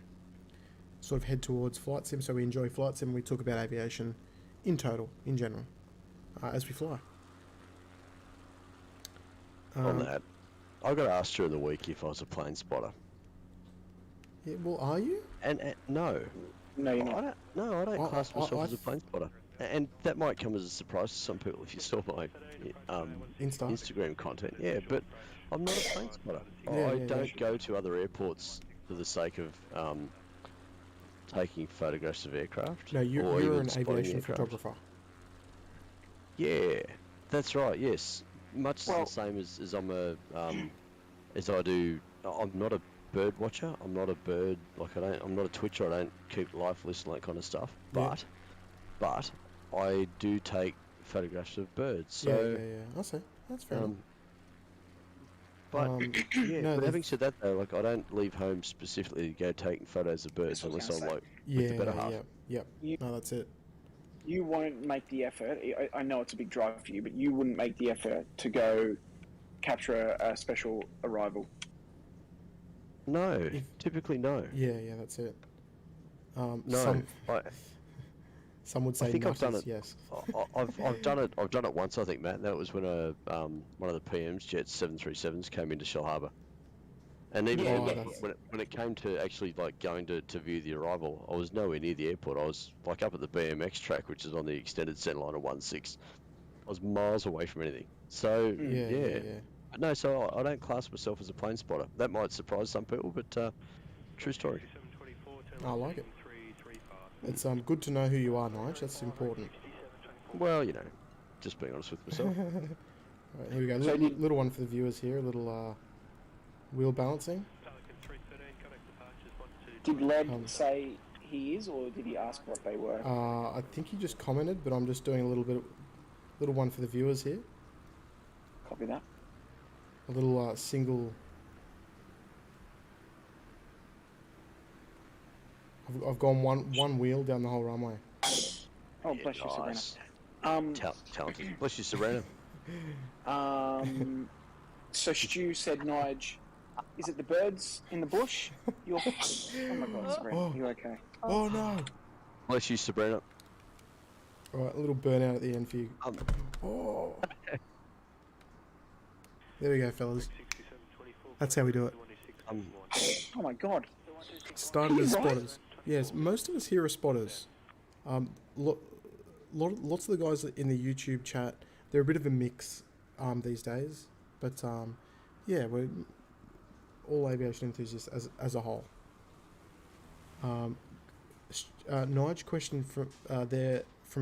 sort of head towards flight sim. So we enjoy flight sim. We talk about aviation in total, in general, as we fly. On that, I got asked during the week if I was a plane spotter. Yeah, well, are you? And no. No, you're not. I don't class myself as a plane spotter. And that might come as a surprise to some people if you saw my Instagram content. Yeah, but I'm not a plane spotter. I don't go to other airports for the sake of taking photographs of aircraft. No, you're an aviation photographer. Yeah, that's right. Yes, much the same as I'm a as I do. I'm not a bird watcher. I'm not a bird I'm not a twitcher. I don't keep life lists and that kind of stuff. But I do take photographs of birds. So I see. That's fair enough. But having said that though, like I don't leave home specifically to go taking photos of birds unless I'm like with the better half. No, that's it. You won't make the effort. I know it's a big drive for you, but you wouldn't make the effort to go capture a special arrival. No, typically no. Yeah, that's it. No, some would say I think I've done it. Yes, I've done it. I've done it once, I think, Matt. And that was when one of the PM's jets 737s came into Shell Harbour, and even when it came to actually like going to view the arrival, I was nowhere near the airport. I was like up at the BMX track, which is on the extended centre line of 16. I was miles away from anything. So no, so I don't class myself as a plane spotter. That might surprise some people, but true story. I like it. It's good to know who you are, Nige. That's important. Well, you know, just being honest with myself. Right, here we go. So Little one for the viewers here. A little wheel balancing. Did Led say he is, or did he ask what they were? I think he just commented, but I'm just doing a little one for the viewers here. Copy that. A little single. I've gone one wheel down the whole runway. Oh, Yeah, bless you, Sabrina. nice. Um, Talented. Bless you, Serena. So Stu said, Nige, is it the birds in the bush? You're... Oh my God, Sabrina, Oh. you okay? Oh no! Bless you, Sabrina. Alright, a little burnout at the end for you. Oh! There we go, fellas. That's how we do it. Oh my God. Started as Are you right? spotters. Yes, most of us here are spotters. Lots of the guys in the YouTube chat, they're a bit of a mix these days. But yeah, we're all aviation enthusiasts as a whole. Nige, question from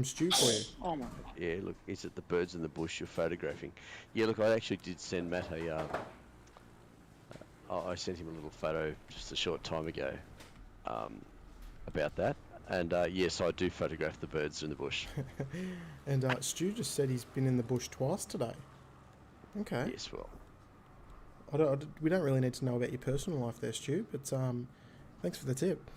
Stu for you. Oh my God. Yeah, look, is it the birds in the bush you're photographing? Yeah, look, I actually did send Matt I sent him a little photo just a short time ago about that. And yes, I do photograph the birds in the bush. And Stu just said he's been in the bush twice today. Okay. Yes, well, We don't really need to know about your personal life there, Stu, but thanks for the tip.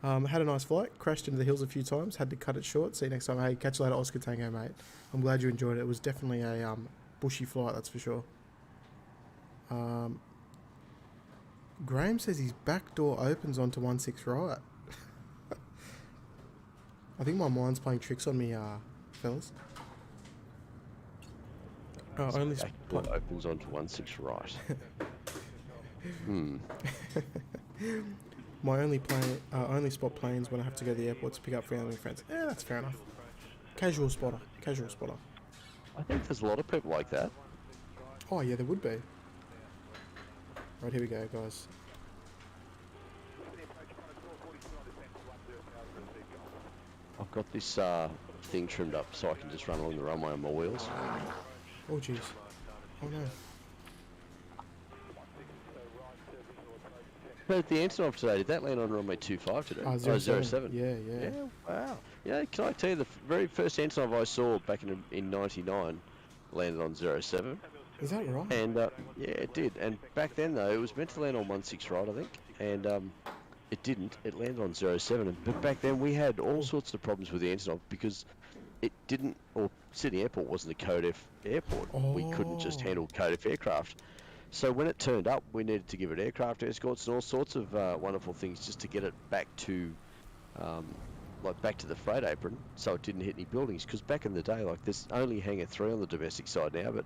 Had a nice flight, crashed into the hills a few times, had to cut it short. See you next time. Hey, catch you later, Oscar Tango, mate. I'm glad you enjoyed it. It was definitely a bushy flight, that's for sure. Graham says his back door opens onto 16 right. I think my mind's playing tricks on me, fellas. Only back door opens onto 16 right. My only spot planes when I have to go to the airport to pick up family and friends. Yeah, that's fair enough. Casual spotter. I think there's a lot of people like that. Oh yeah, there would be. Right, here we go, guys. I've got this thing trimmed up so I can just run along the runway on my wheels. Oh jeez. Oh no. But the Antonov today, did that land on runway 25 today? 07. Yeah. Wow. Yeah, can I tell you, the very first Antonov I saw back in 99 landed on 07. Is that right? And yeah, it did. And back then though, it was meant to land on 16 right, I think. And it didn't. It landed on 07. But back then we had all sorts of problems with the Antonov because it didn't, or Sydney Airport wasn't a Code F airport. We couldn't just handle Code F aircraft. So when it turned up, we needed to give it aircraft escorts and all sorts of wonderful things just to get it back to, back to the freight apron, so it didn't hit any buildings. Because back in the day, like there's only hangar 3 on the domestic side now, but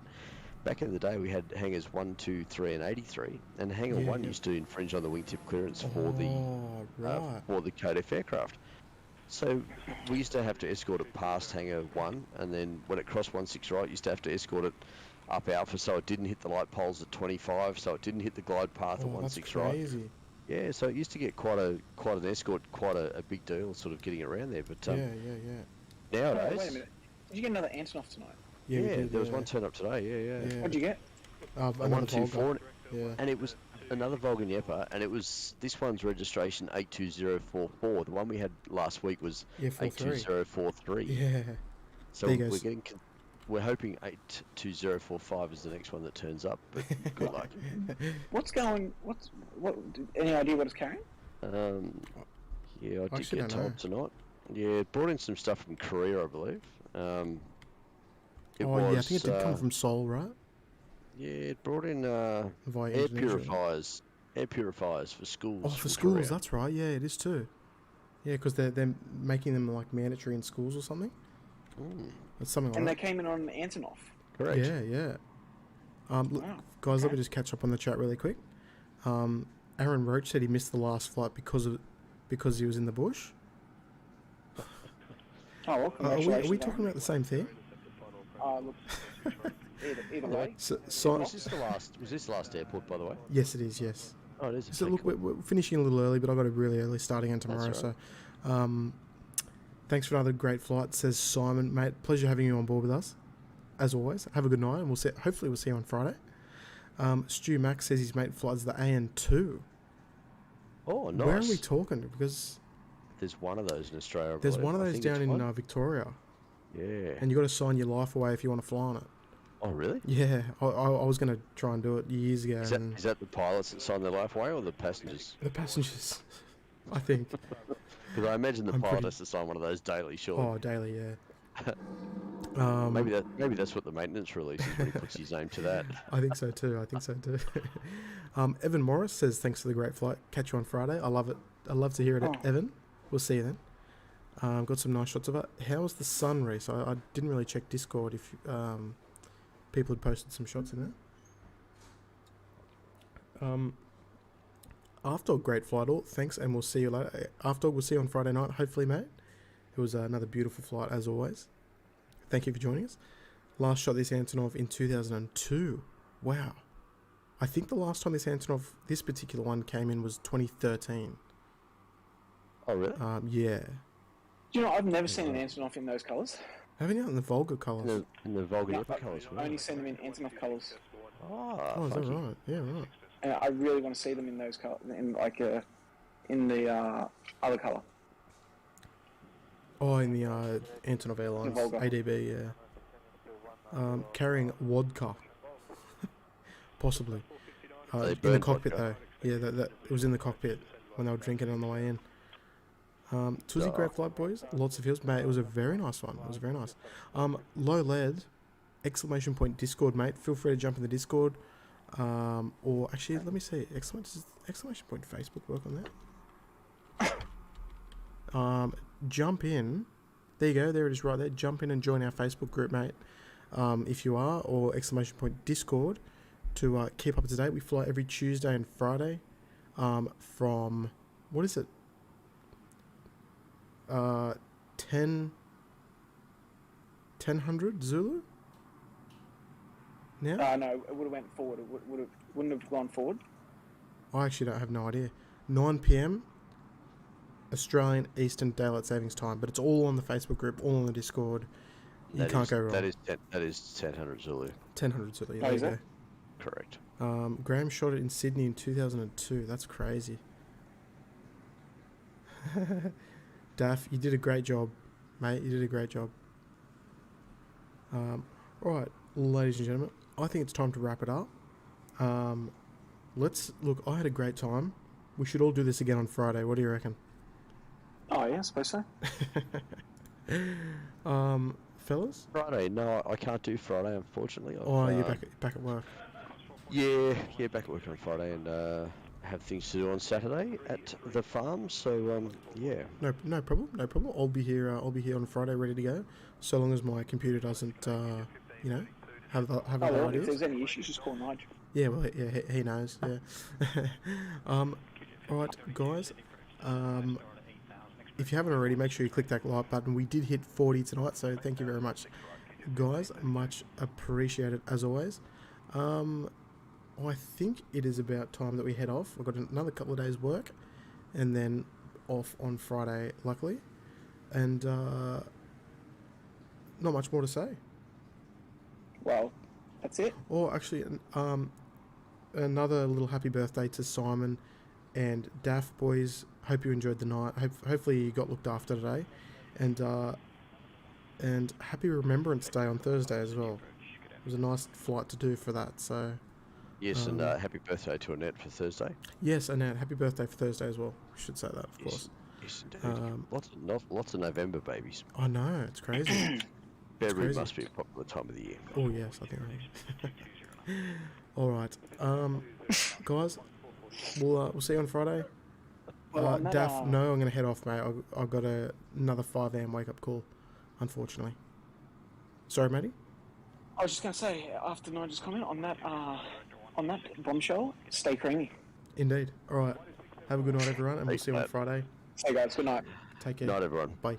back in the day we had hangars 1, 2, 3, and 83, and hangar 1 used to infringe on the wingtip clearance for the Code F aircraft. So we used to have to escort it past hangar 1, and then when it crossed 16 right, used to have to escort it up Alpha so it didn't hit the light poles at 25, so it didn't hit the glide path at 16 right. Crazy. Yeah, so it used to get quite an escort, quite a big deal, sort of getting around there. But Yeah. nowadays, Wait a minute. Did you get another Antonov tonight? Yeah, we did, there was one turn up today. Yeah. What'd you get? Another 124, Yeah. and it was another Volgan Yepper, and it was this one's registration 82044. The one we had last week was 82043. Yeah. So There you go. we're hoping 82045 is the next one that turns up. But good luck. Any idea what it's carrying? Yeah, I did Actually, get don't know. told tonight. Yeah, it brought in some stuff from Korea, I believe. Yeah, I think it did come from Seoul, right? Yeah, it brought in Via air Indonesia. purifiers for schools. Oh, for from schools, Korea. that's right. Yeah, it is too. Yeah, because they're making them like mandatory in schools or something. That's something like And they that. came in on Antonov. Correct. Yeah. Look, Wow, guys, let okay. me just catch up on the chat really quick. Aaron Roach said he missed the last flight because he was in the bush. Oh, well, Are congratulations. we talking about the same thing? Look, either way. So, Was this the last airport, by the way? yes, it is. Yes. Oh, it is. So Okay, look, cool. we're finishing a little early, but I've got a really early starting in tomorrow. That's all So, thanks for another great flight, says Simon, mate. Pleasure having you on board with us, as always. Have a good night, and hopefully we'll see you on Friday. Stu Max says his mate flies the AN2. Oh, nice. Where are we talking? Because There's one of those in Australia. I there's believe. one of I those think down it's in one. Victoria, Yeah. and you got to sign your life away if you want to fly on it. Oh, really? Yeah, I was going to try and do it years ago. Is that the pilots that sign their life away or the passengers? The passengers, I think. Because I imagine the I'm pilot pretty- has to sign one of those daily, surely. Oh, daily, yeah. Maybe that's what the maintenance release is when he puts his name to that. I think so too. Evan Morris says, thanks for the great flight. Catch you on Friday. I love it. I love to hear it, Evan. We'll see you then. Got some nice shots of it. How's the sun, Reese? I didn't really check Discord if people had posted some shots in there. After a great flight, all thanks, and we'll see you later. After we'll see you on Friday night, hopefully, mate. It was another beautiful flight as always. Thank you for joining us. Last shot this Antonov in 2002. Wow. I think the last time this Antonov, this particular one, came in was 2013. Oh, really? Yeah. Do you know, I've never seen an Antonov in those colours. Haven't you in the Vulgar colours? In the Volga No, Nipper colours. I've only seen them in Antonov colours. Oh, is that funky. right? Yeah, right. And I really want to see them in those colours, in the other colour. Oh, in the Antonov Airlines Volga. ADB, yeah. Carrying vodka, possibly. They In the burn cockpit vodka. though. Yeah, that it was in the cockpit when they were drinking on the way in. Twizy, great flight, boys. Lots of hills, mate. It was a very nice one. It was very nice. Low lead, exclamation point Discord, mate. Feel free to jump in the Discord. Or actually, let me see. Exclamation point Facebook work on that. Jump in. There you go. There it is right there. Jump in and join our Facebook group, mate. If you are, or exclamation point Discord to keep up to date. We fly every Tuesday and Friday. From what is it? 1000 Zulu. Now? No, it would have went forward. Wouldn't have gone forward. I actually don't have no idea. 9 p.m. Australian Eastern Daylight Savings Time, but it's all on the Facebook group, all on the Discord. You can't go wrong. That is 1000 Zulu. 1000 Zulu. Oh, There you is go. it? Correct. Graham shot it in Sydney in 2002. That's crazy. Daff, you did a great job, mate. You did a great job. Right, ladies and gentlemen, I think it's time to wrap it up. Let's look. I had a great time. We should all do this again on Friday. What do you reckon? Oh yeah, I suppose so. Fellas? Friday? No, I can't do Friday, unfortunately. Oh, you're back at work. Yeah, back at work on Friday and have things to do on Saturday at the farm. So yeah. No problem. I'll be here on Friday, ready to go. So long as my computer doesn't, have Oh other well, if ideas. there's any issues, just call Nigel. Yeah, well, yeah, he knows. Yeah. All right, guys. If you haven't already, make sure you click that like button. We did hit 40 tonight, so thank you very much, guys. Much appreciated as always. I think it is about time that we head off. I've got another couple of days' work, and then off on Friday, luckily, and not much more to say. Well, that's it. Or actually, another little happy birthday to Simon and Daff, boys. Hope you enjoyed the night. Hopefully you got looked after today, and happy Remembrance Day on Thursday as well. It was a nice flight to do for that. So Yes, and happy birthday to Annette for Thursday. yes, and happy birthday for Thursday as well. We should say that, of course. Yes, indeed. Lots of November babies. I know, it's crazy. February crazy. must be a popular time of the year. Oh yes, I think. All right, guys, we'll see you on Friday. Well, on that, Daff, no, I'm gonna head off, mate. I've got another 5 a.m. wake up call, unfortunately. Sorry, matey. I was just going to say, after Nigel's comment on that bombshell, stay creamy. Indeed. All right. Have a good night, everyone, and we'll Thanks, see you on mate. Friday. Hey guys, good night. Take care. Night, everyone. Bye.